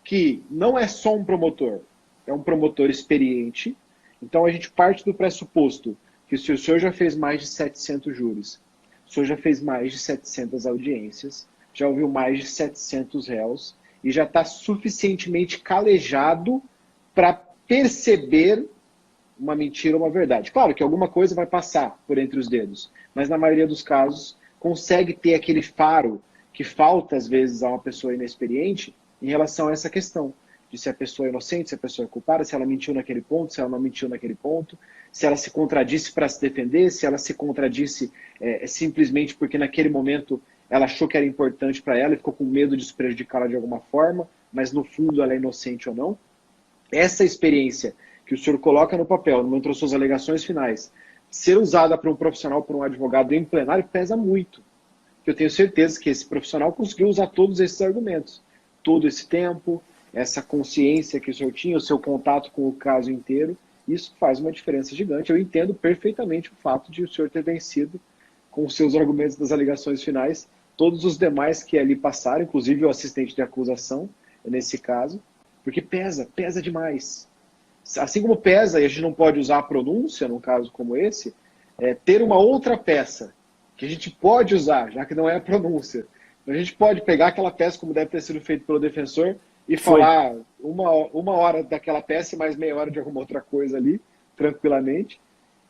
que não é só um promotor, é um promotor experiente. Então a gente parte do pressuposto que se o senhor já fez mais de 700 júris, o senhor já fez mais de 700 audiências, já ouviu mais de 700 réus e já está suficientemente calejado para perceber uma mentira ou uma verdade. Claro que alguma coisa vai passar por entre os dedos, mas na maioria dos casos consegue ter aquele faro que falta às vezes a uma pessoa inexperiente em relação a essa questão de se a pessoa é inocente, se a pessoa é culpada, se ela mentiu naquele ponto, se ela não mentiu naquele ponto, se ela se contradisse para se defender, se ela se contradisse simplesmente porque naquele momento ela achou que era importante para ela e ficou com medo de se prejudicá-la de alguma forma, mas no fundo ela é inocente ou não. Essa experiência que o senhor coloca no papel, entre as suas alegações finais, ser usada por um profissional, por um advogado em plenário, pesa muito. Eu tenho certeza que esse profissional conseguiu usar todos esses argumentos. Todo esse tempo, essa consciência que o senhor tinha, o seu contato com o caso inteiro, isso faz uma diferença gigante. Eu entendo perfeitamente o fato de o senhor ter vencido com os seus argumentos das alegações finais, todos os demais que ali passaram, inclusive o assistente de acusação, nesse caso, porque pesa demais. Assim como pesa, e a gente não pode usar a pronúncia num caso como esse, ter uma outra peça que a gente pode usar, já que não é a pronúncia. A gente pode pegar aquela peça como deve ter sido feito pelo defensor e falar uma hora daquela peça e mais meia hora de alguma outra coisa ali, tranquilamente,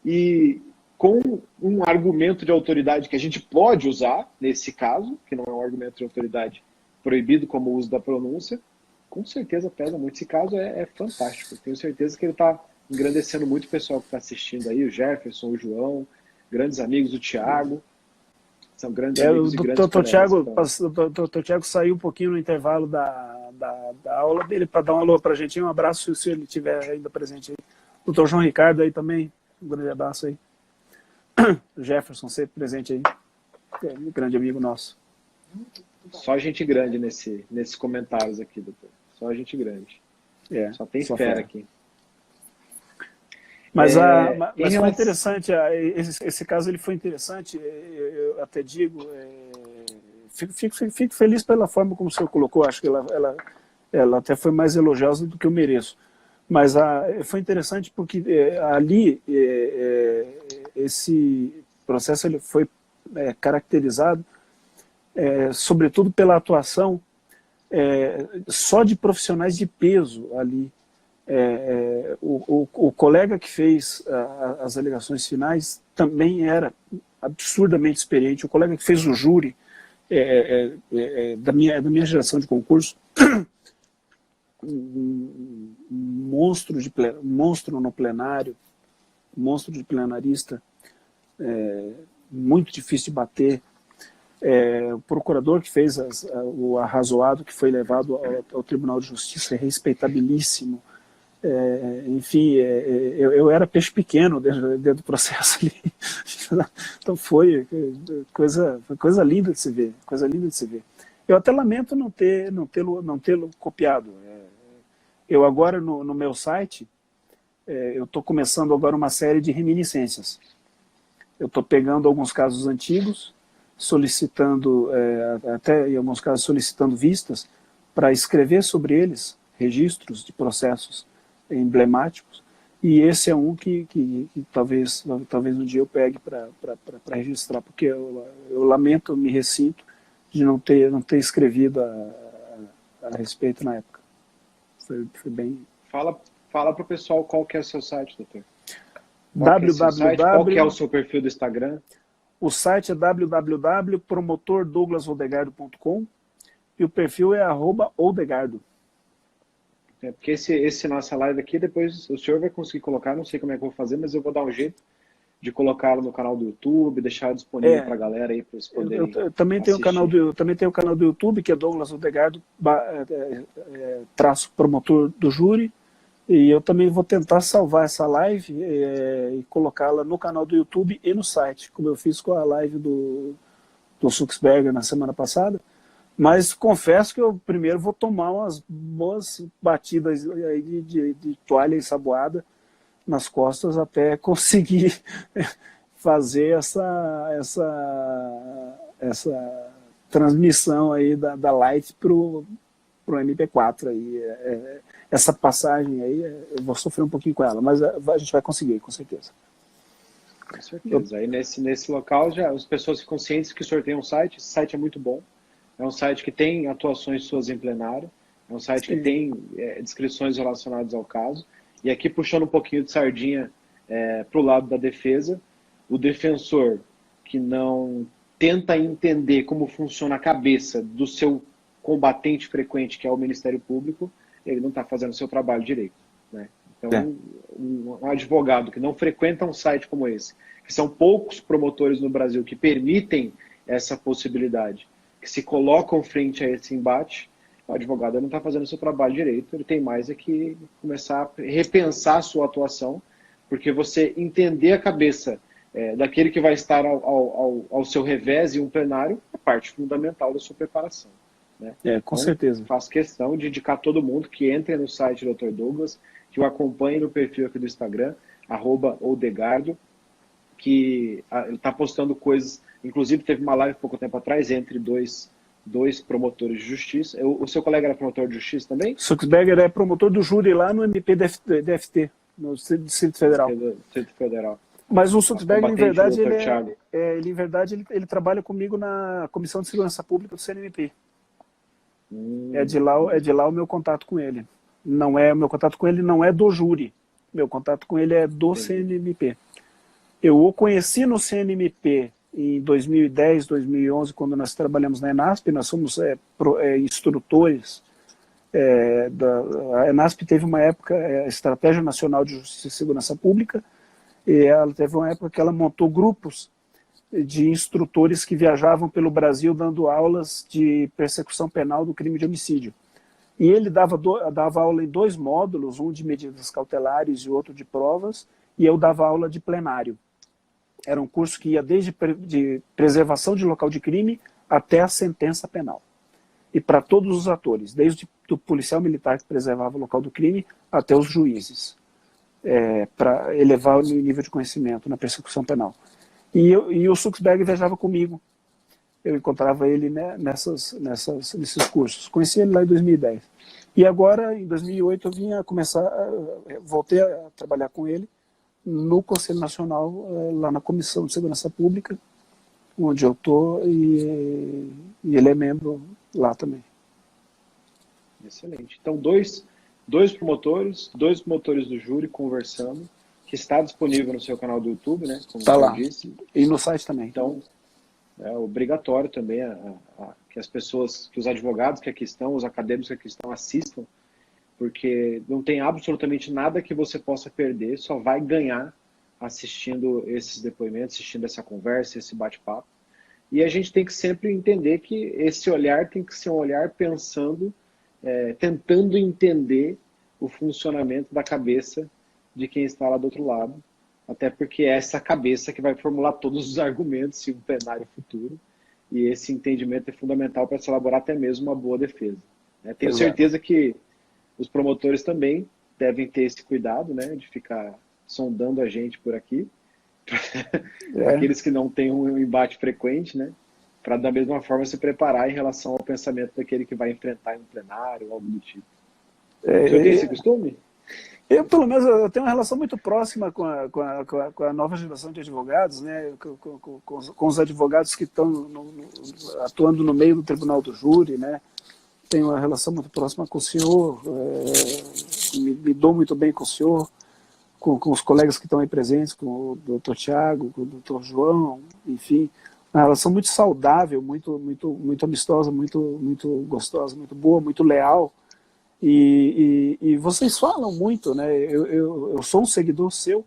e com um argumento de autoridade que a gente pode usar, nesse caso, que não é um argumento de autoridade proibido como o uso da pronúncia, com certeza pesa muito. Esse caso é fantástico. Tenho certeza que ele está engrandecendo muito o pessoal que está assistindo aí, o Jefferson, o João, grandes amigos, o Thiago. São grandes amigos e grandes colegas. O Dr. Thiago saiu um pouquinho no intervalo da aula dele para dar um alô para a gente. Um abraço se ele estiver ainda presente aí. O Dr. João Ricardo aí também, um grande abraço aí. O Jefferson sempre presente aí, um grande amigo nosso. Só gente grande nesses comentários aqui, doutor. Só gente grande. Só tem fera aqui. Mas foi interessante, esse caso ele foi interessante, eu até digo, fico feliz pela forma como o senhor colocou, acho que ela até foi mais elogiosa do que eu mereço. Mas foi interessante porque ali esse processo ele foi caracterizado sobretudo pela atuação só de profissionais de peso ali. O colega que fez as alegações finais também era absurdamente experiente. O colega que fez o júri da minha geração de concurso, um monstro no plenário, monstro de plenarista, muito difícil de bater. O procurador que fez o arrazoado que foi levado ao Tribunal de Justiça é respeitabilíssimo. Enfim, eu era peixe pequeno dentro do processo ali. Então foi coisa linda de se ver, coisa linda de se ver. Eu até lamento não tê-lo copiado. Eu agora no meu site, eu estou começando agora uma série de reminiscências. Eu estou pegando alguns casos antigos, solicitando, até em alguns casos solicitando vistas, para escrever sobre eles registros de processos emblemáticos, e esse é um que talvez um dia eu pegue para registrar, porque eu lamento, me ressinto de não ter escrevido a respeito na época. Foi bem... Fala para o pessoal qual que é o seu site, doutor. Qual que é o seu perfil do Instagram? O site é www.promotordouglasodegardo.com e o perfil é @odegardo. Porque esse nossa live aqui, depois o senhor vai conseguir colocar, não sei como é que eu vou fazer, mas eu vou dar um jeito de colocá-lo no canal do YouTube, deixar disponível para a galera aí, para eles poderem eu também tenho o canal do YouTube, que é Douglas Odegardo, traço promotor do júri, e eu também vou tentar salvar essa live e colocá-la no canal do YouTube e no site, como eu fiz com a live do Suxberger na semana passada. Mas confesso que eu primeiro vou tomar umas boas batidas aí de toalha ensaboada nas costas até conseguir fazer essa transmissão aí da Light pro MP4 aí. Essa passagem aí, eu vou sofrer um pouquinho com ela, mas a gente vai conseguir, com certeza. Com certeza. Aí nesse local já as pessoas ficam cientes que o senhor tem um site, esse site é muito bom. É um site que tem atuações suas em plenário, é um site que tem descrições relacionadas ao caso. E aqui, puxando um pouquinho de sardinha para o lado da defesa, o defensor que não tenta entender como funciona a cabeça do seu combatente frequente, que é o Ministério Público, ele não está fazendo o seu trabalho direito. Né? Então, um advogado que não frequenta um site como esse, que são poucos promotores no Brasil que permitem essa possibilidade, que se colocam frente a esse embate, o advogado não está fazendo o seu trabalho direito, ele tem mais que começar a repensar a sua atuação, porque você entender a cabeça daquele que vai estar ao seu revés em um plenário é parte fundamental da sua preparação. Né? Com certeza. Faço questão de indicar todo mundo que entre no site do Dr. Douglas, que o acompanhe no perfil aqui do Instagram, @odegardo, que ele está postando coisas. Inclusive, teve uma live pouco tempo atrás entre dois promotores de justiça. O seu colega era promotor de justiça também? Suxberger é promotor do júri lá no MP-DFT, no Distrito Federal. Distrito Federal. Mas o Suxberger, em verdade, ele trabalha comigo na Comissão de Segurança Pública do CNMP. É de lá o meu contato com ele. O meu contato com ele não é do júri. Meu contato com ele é do CNMP. Eu o conheci no CNMP em 2010, 2011, quando nós trabalhamos na ENASP. Nós somos instrutores. A ENASP teve uma época, a Estratégia Nacional de Justiça e Segurança Pública, e ela teve uma época que ela montou grupos de instrutores que viajavam pelo Brasil dando aulas de persecução penal do crime de homicídio. E ele dava aula em 2 módulos, um de medidas cautelares e outro de provas, e eu dava aula de plenário. Era um curso que ia desde de preservação de local de crime até a sentença penal. E para todos os atores, desde o policial militar que preservava o local do crime até os juízes, para elevar o nível de conhecimento na persecução penal. E o Suxberg viajava comigo. Eu encontrava ele, né, nesses cursos. Conheci ele lá em 2010. E agora, em 2008, eu voltei a trabalhar com ele no Conselho Nacional, lá na Comissão de Segurança Pública, onde eu estou, e ele é membro lá também. Excelente. Então, dois promotores do júri conversando, que está disponível no seu canal do YouTube, né? Como está lá. Disse. E no site também. Então, é obrigatório também que as pessoas, que os advogados que aqui estão, os acadêmicos que aqui estão, assistam, porque não tem absolutamente nada que você possa perder, só vai ganhar assistindo esses depoimentos, assistindo essa conversa, esse bate-papo. E a gente tem que sempre entender que esse olhar tem que ser um olhar pensando, tentando entender o funcionamento da cabeça de quem está lá do outro lado, até porque é essa cabeça que vai formular todos os argumentos em um plenário futuro, e esse entendimento é fundamental para se elaborar até mesmo uma boa defesa. Tenho certeza que os promotores também devem ter esse cuidado, né, de ficar sondando a gente por aqui, aqueles que não têm um embate frequente, né, para da mesma forma se preparar em relação ao pensamento daquele que vai enfrentar em um plenário, algo do tipo. Você tem esse costume? Eu, pelo menos, eu tenho uma relação muito próxima com a nova geração de advogados, né, com os advogados que estão atuando no meio do tribunal do júri, né. Tenho uma relação muito próxima com o senhor, me dou muito bem com o senhor, com os colegas que estão aí presentes, com o doutor Tiago, com o doutor João, enfim, uma relação muito saudável, muito amistosa, muito gostosa, muito boa, muito leal. E vocês falam muito, né? Eu sou um seguidor seu,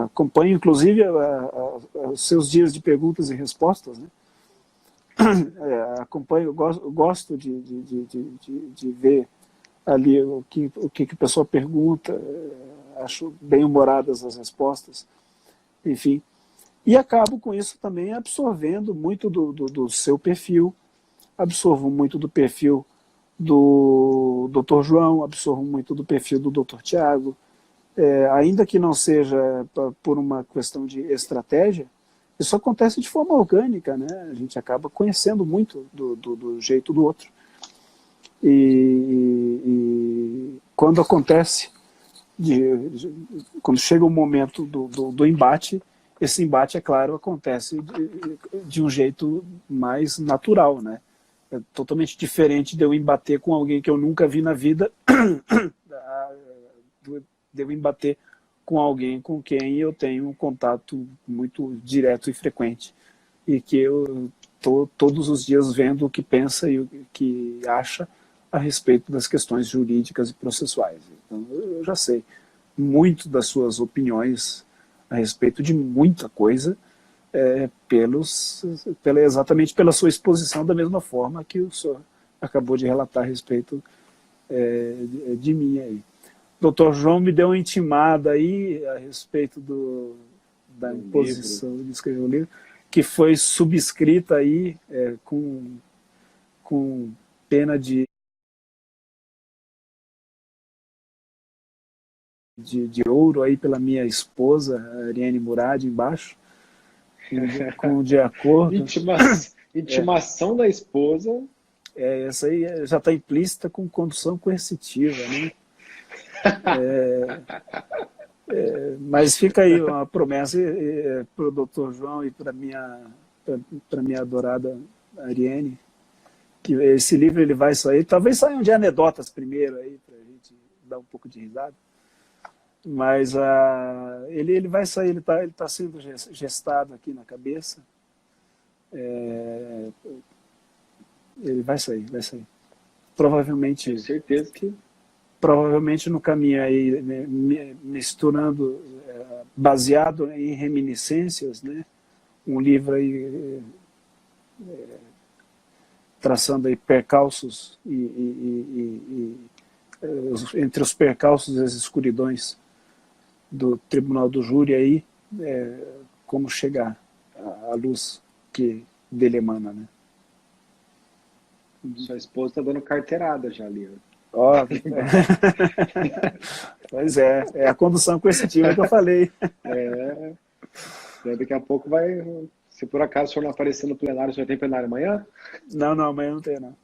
acompanho inclusive os seus dias de perguntas e respostas, né? Acompanho, gosto de ver ali o que a pessoa pergunta, acho bem humoradas as respostas, enfim, e acabo com isso também absorvendo muito do seu perfil, absorvo muito do perfil do Dr. João, absorvo muito do perfil do Dr. Tiago, ainda que não seja por uma questão de estratégia, isso acontece de forma orgânica, né? A gente acaba conhecendo muito do jeito do outro. E quando acontece, quando chega o momento do embate, esse embate, é claro, acontece de um jeito mais natural, né? É totalmente diferente de eu embater com alguém que eu nunca vi na vida, de eu embater com alguém com quem eu tenho um contato muito direto e frequente, e que eu estou todos os dias vendo o que pensa e o que acha a respeito das questões jurídicas e processuais. Então, eu já sei muito das suas opiniões a respeito de muita coisa, exatamente pela sua exposição, da mesma forma que o senhor acabou de relatar a respeito de mim aí. Dr. João me deu uma intimada aí a respeito da imposição de escrever um livro, que foi subscrita aí com pena de ouro aí pela minha esposa, Ariane Murad, embaixo, de acordo. Intimação da esposa. Essa aí já está implícita com condução coercitiva, né? Mas fica aí uma promessa para o Dr. João e para minha adorada Ariane, que esse livro ele vai sair, talvez saiam de anedotas primeiro aí, para a gente dar um pouco de risada. Mas ele vai sair, ele tá sendo gestado aqui na cabeça. Ele vai sair. Provavelmente. Tenho certeza que. Provavelmente no caminho aí, né, misturando, baseado em reminiscências, né? Um livro aí traçando aí percalços entre os percalços e as escuridões do Tribunal do Júri aí, como chegar à luz que dele emana, né? Sua esposa está dando carteirada já ali. Ó, pois é a condução coercitiva que eu falei. Daqui a pouco vai, se por acaso o senhor não aparecer no plenário, o senhor tem plenário amanhã? Não, amanhã não tem, não.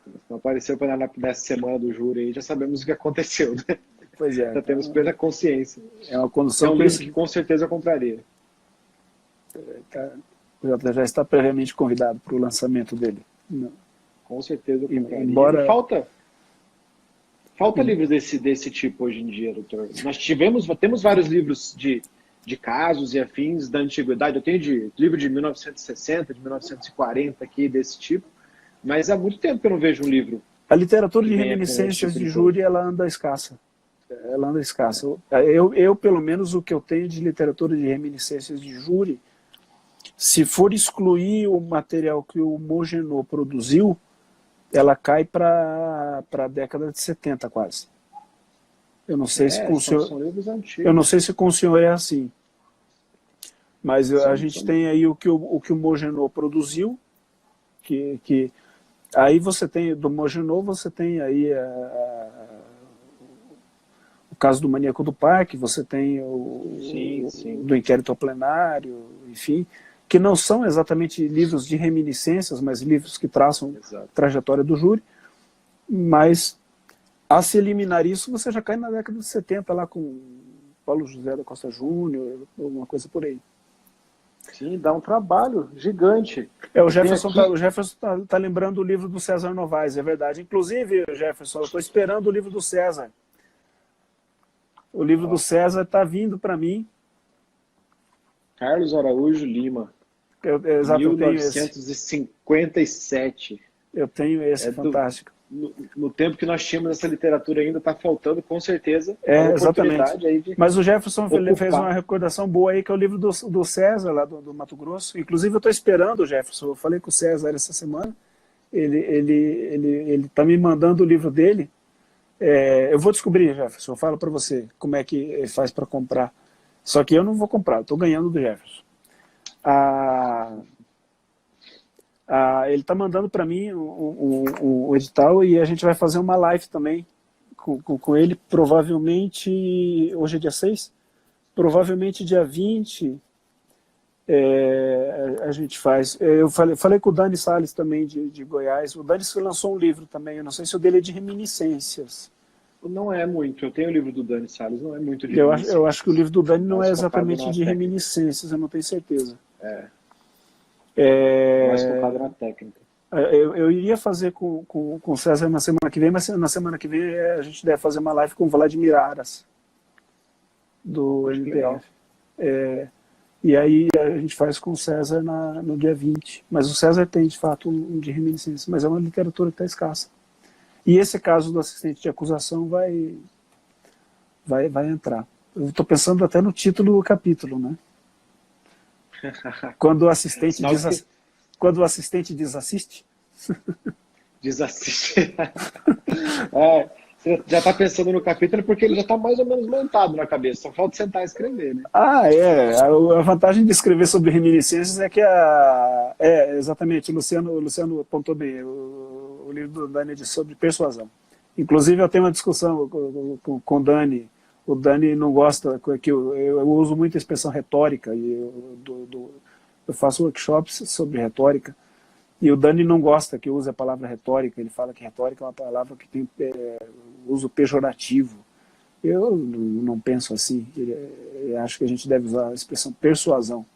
Se não aparecer o plenário dessa semana do júri aí, já sabemos o que aconteceu, né? Pois é. Já temos plena consciência. É uma condução coercitiva que com certeza eu compraria. Já está previamente convidado para o lançamento dele. Não. Com certeza eu compraria. Embora... Falta livros desse tipo hoje em dia, doutor. Nós temos vários livros de casos e afins da antiguidade. Eu tenho livro de 1960, de 1940 aqui, desse tipo, mas há muito tempo que eu não vejo um livro. A literatura de reminiscências de júri, ela anda escassa. Eu, pelo menos, o que eu tenho de literatura de reminiscências de júri, se for excluir o material que o Mogenot produziu, ela cai para a década de 70 quase. Eu não sei se com o senhor, eu não sei se com o senhor é assim. Mas a gente tem aí o que o Mogenot produziu, que aí você tem, do Mogenot, você tem aí o caso do Maníaco do Parque, você tem do Inquérito ao Plenário, enfim, que não são exatamente livros de reminiscências, mas livros que traçam a trajetória do júri, mas a se eliminar isso, você já cai na década de 70, lá com Paulo José da Costa Júnior, alguma coisa por aí. Sim, dá um trabalho gigante. O Jefferson tá lembrando o livro do César Novaes, é verdade. Inclusive, Jefferson, eu estou esperando o livro do César. O livro do César está vindo para mim. Carlos Araújo Lima. 1957. Eu tenho esse, fantástico. No tempo que nós tínhamos essa literatura ainda, está faltando, com certeza. Exatamente. Aí Mas o Jefferson fez uma recordação boa aí, que é o livro do César, lá do Mato Grosso. Inclusive, eu estou esperando o Jefferson. Eu falei com o César essa semana. Ele está me mandando o livro dele. Eu vou descobrir, Jefferson. Eu falo para você como é que ele faz para comprar. Só que eu não vou comprar, eu estou ganhando do Jefferson. Ele está mandando para mim um edital e a gente vai fazer uma live também com ele, provavelmente, hoje é dia 6, provavelmente dia 20 a gente faz. Eu falei com o Dani Salles também de Goiás. O Dani lançou um livro também, eu não sei se o dele é de reminiscências. Não é muito, eu tenho o livro do Dani Salles, não é muito de reminiscências. Eu acho que o livro do Dani não é exatamente de reminiscências, eu não tenho certeza. Mais focado na técnica. Eu iria fazer com o César na semana que vem, mas na semana que vem a gente deve fazer uma live com o Vladimir Aras, do MPF. E aí a gente faz com o César no dia 20. Mas o César tem, de fato, um de reminiscência, mas é uma literatura que está escassa. E esse caso do assistente de acusação vai entrar. Eu estou pensando até no título do capítulo, né? Quando o assistente desassiste. Desassiste. Você já está pensando no capítulo porque ele já está mais ou menos montado na cabeça, só falta sentar e escrever, né? A vantagem de escrever sobre reminiscências é que exatamente, o Luciano apontou bem, o livro do Dani é sobre persuasão. Inclusive eu tenho uma discussão com o Dani. O Dani não gosta que eu uso muito a expressão retórica, e eu faço workshops sobre retórica, e o Dani não gosta que eu use a palavra retórica. Ele fala que retórica é uma palavra que tem uso pejorativo. Eu não penso assim. Eu acho que a gente deve usar a expressão persuasão.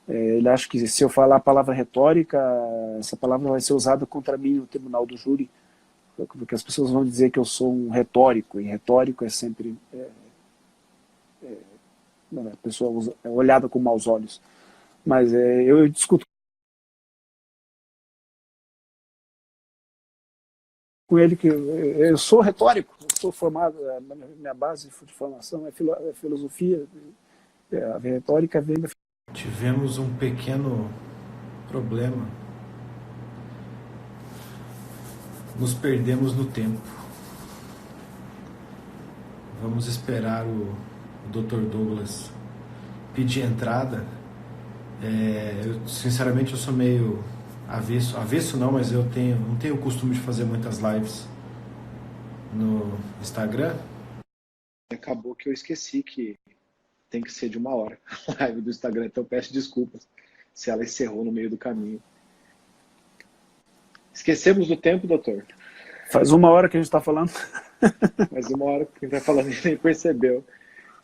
Ele acha que se eu falar a palavra retórica, essa palavra vai ser usada contra mim no tribunal do júri, porque as pessoas vão dizer que eu sou um retórico, e retórico é sempre a pessoa é olhada com maus olhos. Mas eu discuto com ele que eu sou retórico, eu sou formado, minha base de formação é filosofia, a retórica vem da... Tivemos um pequeno problema. Nos perdemos no tempo. Vamos esperar o Dr. Douglas pedir entrada. Sinceramente, eu sou meio avesso não, mas eu não tenho o costume de fazer muitas lives no Instagram. Acabou que eu esqueci que tem que ser de 1 hora a live do Instagram, então peço desculpas se ela encerrou no meio do caminho. Esquecemos do tempo, doutor? Faz 1 hora que a gente está falando. Faz 1 hora que a gente está falando e nem percebeu.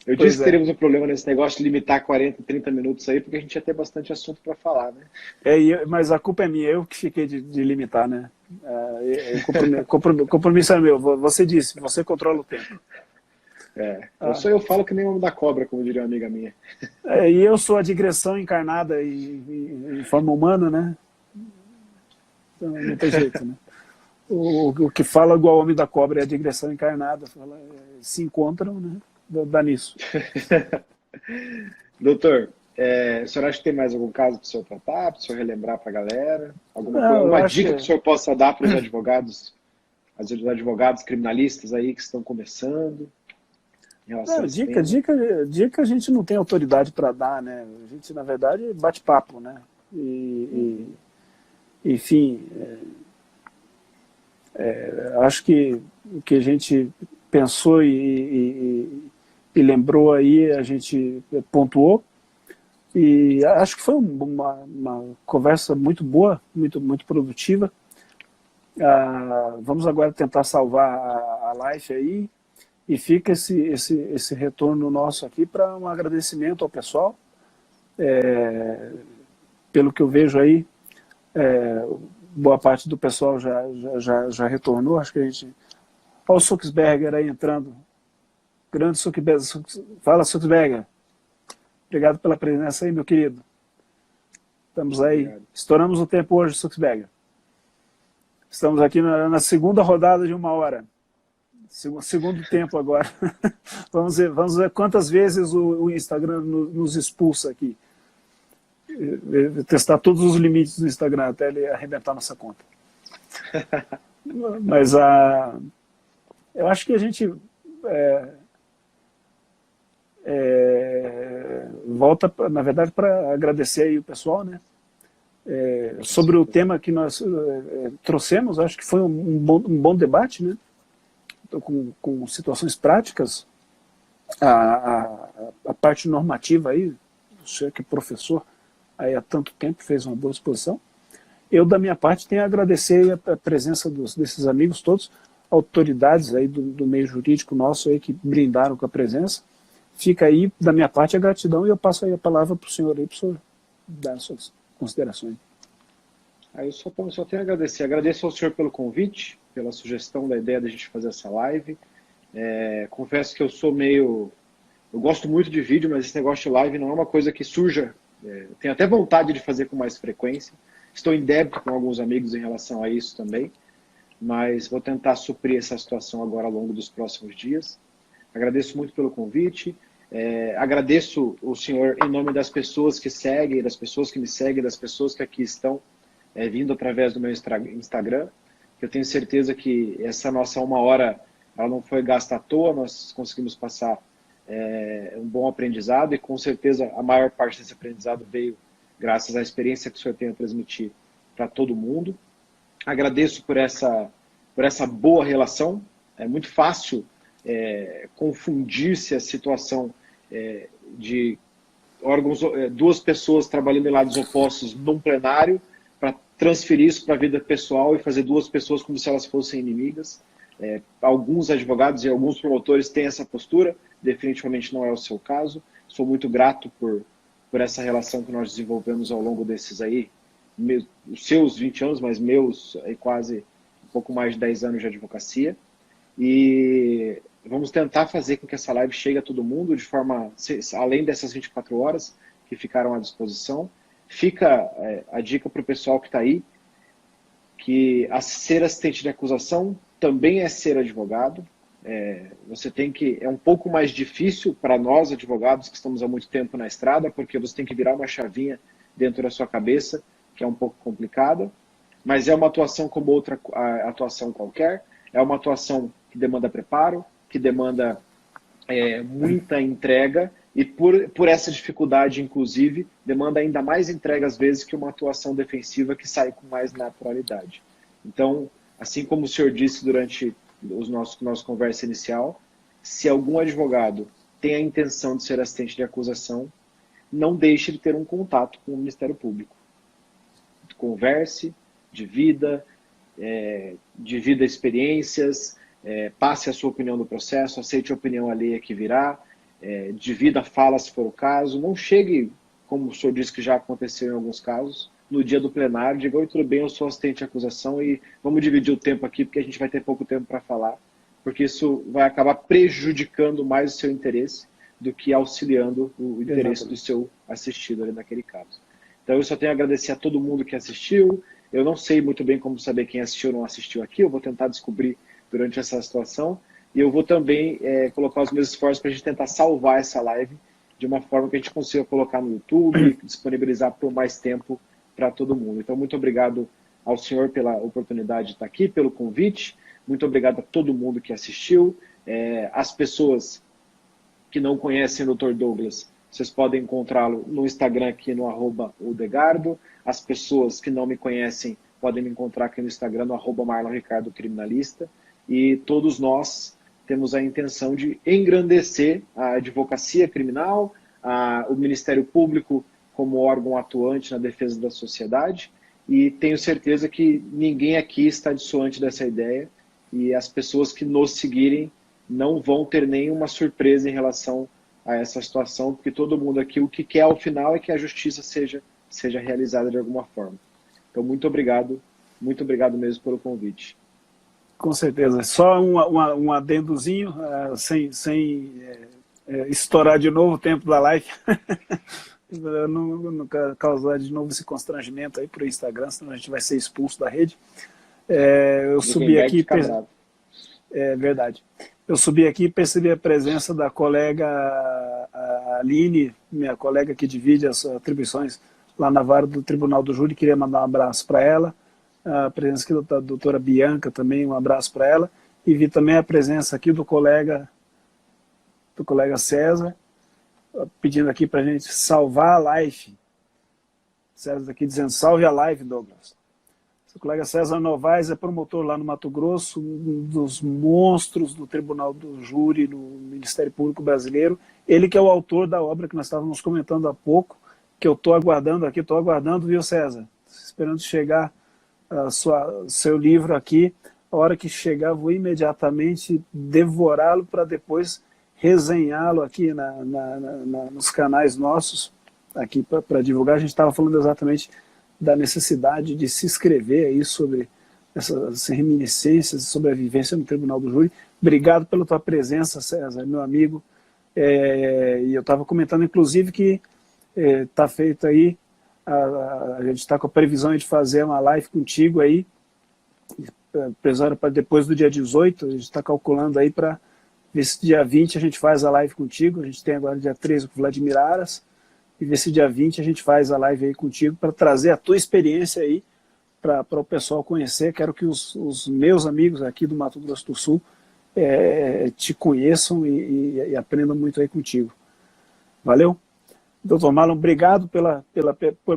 Eu disse que teríamos um problema nesse negócio de limitar 40, 30 minutos aí, porque a gente ia ter bastante assunto para falar, né? Mas a culpa é minha, eu que fiquei de limitar, né? Compromisso é meu. Você disse, você controla o tempo. Eu falo que nem o homem da cobra, como diria uma amiga minha. E eu sou a digressão encarnada em forma humana, né? Então, não tem jeito, né? O que fala igual o homem da cobra é a digressão encarnada. Se encontram, né? Dá nisso. Doutor, o senhor acha que tem mais algum caso para o senhor tratar, para o senhor relembrar para a galera? Alguma dica que o senhor possa dar para os advogados criminalistas aí que estão começando? Dica a gente não tem autoridade para dar, né? A gente, na verdade, bate papo, né? Enfim, acho que o que a gente pensou e lembrou aí, a gente pontuou, e acho que foi uma conversa muito boa, muito produtiva. Vamos agora tentar salvar a live aí, e fica esse retorno nosso aqui para um agradecimento ao pessoal. Pelo que eu vejo aí, boa parte do pessoal já retornou. Acho que a gente... Olha o Suxberger aí entrando. Grande Suxberger. Fala, Suxberger. Obrigado pela presença aí, meu querido. Estamos aí. Obrigado. Estouramos o tempo hoje, Suxberger. Estamos aqui na segunda rodada de 1 hora. Segundo tempo agora. Vamos ver quantas vezes o Instagram nos expulsa aqui. Testar todos os limites do Instagram até ele arrebentar nossa conta. Mas eu acho que a gente volta, na verdade, para agradecer aí o pessoal, né? Sobre o tema que nós trouxemos, acho que foi um bom debate, né? Com situações práticas, a parte normativa aí, você que é professor aí há tanto tempo, fez uma boa exposição. Eu, da minha parte, tenho a agradecer a presença desses amigos todos, autoridades aí do meio jurídico nosso aí que brindaram com a presença. Fica aí, da minha parte, a gratidão, e eu passo aí a palavra para o senhor aí, para o senhor dar as suas considerações. Eu só tenho a agradecer. Agradeço ao senhor pelo convite, pela sugestão da ideia da gente fazer essa live. Confesso que eu gosto muito de vídeo, mas esse negócio de live não é uma coisa que surja. Tenho até vontade de fazer com mais frequência. Estou em débito com alguns amigos em relação a isso também, mas vou tentar suprir essa situação agora ao longo dos próximos dias. Agradeço muito pelo convite. Agradeço o senhor em nome das pessoas que seguem, das pessoas que me seguem, das pessoas que aqui estão vindo através do meu Instagram. Eu tenho certeza que essa nossa 1 hora ela não foi gasta à toa, nós conseguimos passar um bom aprendizado, e com certeza a maior parte desse aprendizado veio graças à experiência que o senhor tem a transmitir para todo mundo. Agradeço por essa boa relação. É muito fácil confundir-se a situação de duas pessoas trabalhando em lados opostos num plenário para transferir isso para a vida pessoal e fazer duas pessoas como se elas fossem inimigas. Alguns advogados e alguns promotores têm essa postura, definitivamente não é o seu caso. Sou muito grato por essa relação que nós desenvolvemos ao longo desses aí, os seus 20 anos, mas meus aí quase um pouco mais de 10 anos de advocacia, e vamos tentar fazer com que essa live chegue a todo mundo de forma, além dessas 24 horas que ficaram à disposição. Fica a dica para o pessoal que está aí, que ser assistente de acusação também é ser advogado. Você tem que, é um pouco mais difícil para nós advogados que estamos há muito tempo na estrada, porque você tem que virar uma chavinha dentro da sua cabeça, que é um pouco complicada, mas é uma atuação como outra atuação qualquer, é uma atuação que demanda preparo, que demanda muita entrega, e por essa dificuldade, inclusive, demanda ainda mais entrega às vezes que uma atuação defensiva que sai com mais naturalidade. Então, assim como o senhor disse durante nossa conversa inicial, se algum advogado tem a intenção de ser assistente de acusação, não deixe de ter um contato com o Ministério Público. Converse, divida experiências, passe a sua opinião do processo, aceite a opinião alheia que virá, divida a fala se for o caso. Não chegue, como o senhor disse que já aconteceu em alguns casos, no dia do plenário, diga: oi, tudo bem, eu sou assistente de acusação e vamos dividir o tempo aqui porque a gente vai ter pouco tempo para falar, porque isso vai acabar prejudicando mais o seu interesse do que auxiliando o interesse do seu assistido ali naquele caso. Então eu só tenho a agradecer a todo mundo que assistiu. Eu não sei muito bem como saber quem assistiu ou não assistiu aqui, eu vou tentar descobrir durante essa situação, e eu vou também colocar os meus esforços para a gente tentar salvar essa live de uma forma que a gente consiga colocar no YouTube, disponibilizar por mais tempo para todo mundo. Então, muito obrigado ao senhor pela oportunidade de estar aqui, pelo convite, muito obrigado a todo mundo que assistiu. As pessoas que não conhecem o Dr. Douglas, vocês podem encontrá-lo no Instagram aqui no @udegardo. As pessoas que não me conhecem podem me encontrar aqui no Instagram no @marlonricardocriminalista. E todos nós temos a intenção de engrandecer a advocacia criminal, o Ministério Público como órgão atuante na defesa da sociedade, e tenho certeza que ninguém aqui está dissuante dessa ideia, e as pessoas que nos seguirem não vão ter nenhuma surpresa em relação a essa situação, porque todo mundo aqui o que quer ao final é que a justiça seja realizada de alguma forma. Então, muito obrigado mesmo pelo convite. Com certeza. Só um adendozinho, sem estourar de novo o tempo da live, não causar de novo esse constrangimento aí para o Instagram, senão a gente vai ser expulso da rede. Eu subi aqui... verdade. Eu subi aqui e percebi a presença da colega Aline, minha colega que divide as atribuições lá na vara do Tribunal do Júri. Queria mandar um abraço para ela. A presença aqui da doutora Bianca também, um abraço para ela. E vi também a presença aqui do colega César, pedindo aqui para a gente salvar a live. César aqui dizendo: salve a live, Douglas. O colega César Novaes é promotor lá no Mato Grosso, um dos monstros do Tribunal do Júri no Ministério Público Brasileiro. Ele que é o autor da obra que nós estávamos comentando há pouco, que eu estou aguardando aqui, viu, César? Esperando chegar seu livro aqui. A hora que chegar, vou imediatamente devorá-lo para depois resenhá-lo aqui nos canais nossos, aqui para divulgar. A gente estava falando exatamente da necessidade de se escrever aí sobre essas reminiscências, sobre a vivência no Tribunal do Júri. Obrigado pela tua presença, César, meu amigo. E eu estava comentando, inclusive, que está feito aí, a gente está com a previsão de fazer uma live contigo aí, previsão para depois do dia 18, a gente está calculando aí para ver se dia 20 a gente faz a live contigo. A gente tem agora dia 13 com o Vladimir Aras, e ver se dia 20 a gente faz a live aí contigo para trazer a tua experiência aí para o pessoal conhecer. Quero que os meus amigos aqui do Mato Grosso do Sul te conheçam e aprendam muito aí contigo. Valeu? Doutor Marlon, obrigado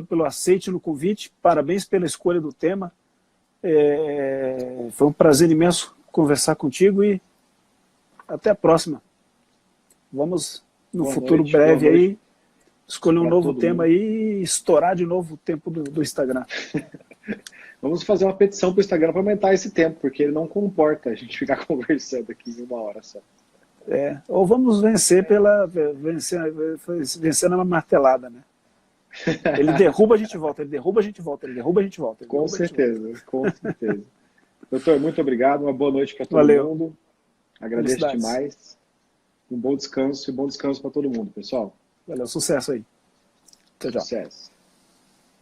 pelo aceite no convite, parabéns pela escolha do tema. Foi um prazer imenso conversar contigo e até a próxima. Vamos, no futuro breve aí, escolher um novo tema aí e estourar de novo o tempo do Instagram. Vamos fazer uma petição para o Instagram para aumentar esse tempo, porque ele não comporta a gente ficar conversando aqui em 1 hora só. Ou vamos vencer vencer na martelada, né? Ele derruba, a gente volta, ele derruba, a gente volta, ele derruba, a gente volta. Com certeza, com certeza. Doutor, muito obrigado. Uma boa noite para todo mundo. Agradeço demais. Um bom descanso e bom descanso para todo mundo, pessoal. Valeu, sucesso aí. Tchau, tchau. Sucesso.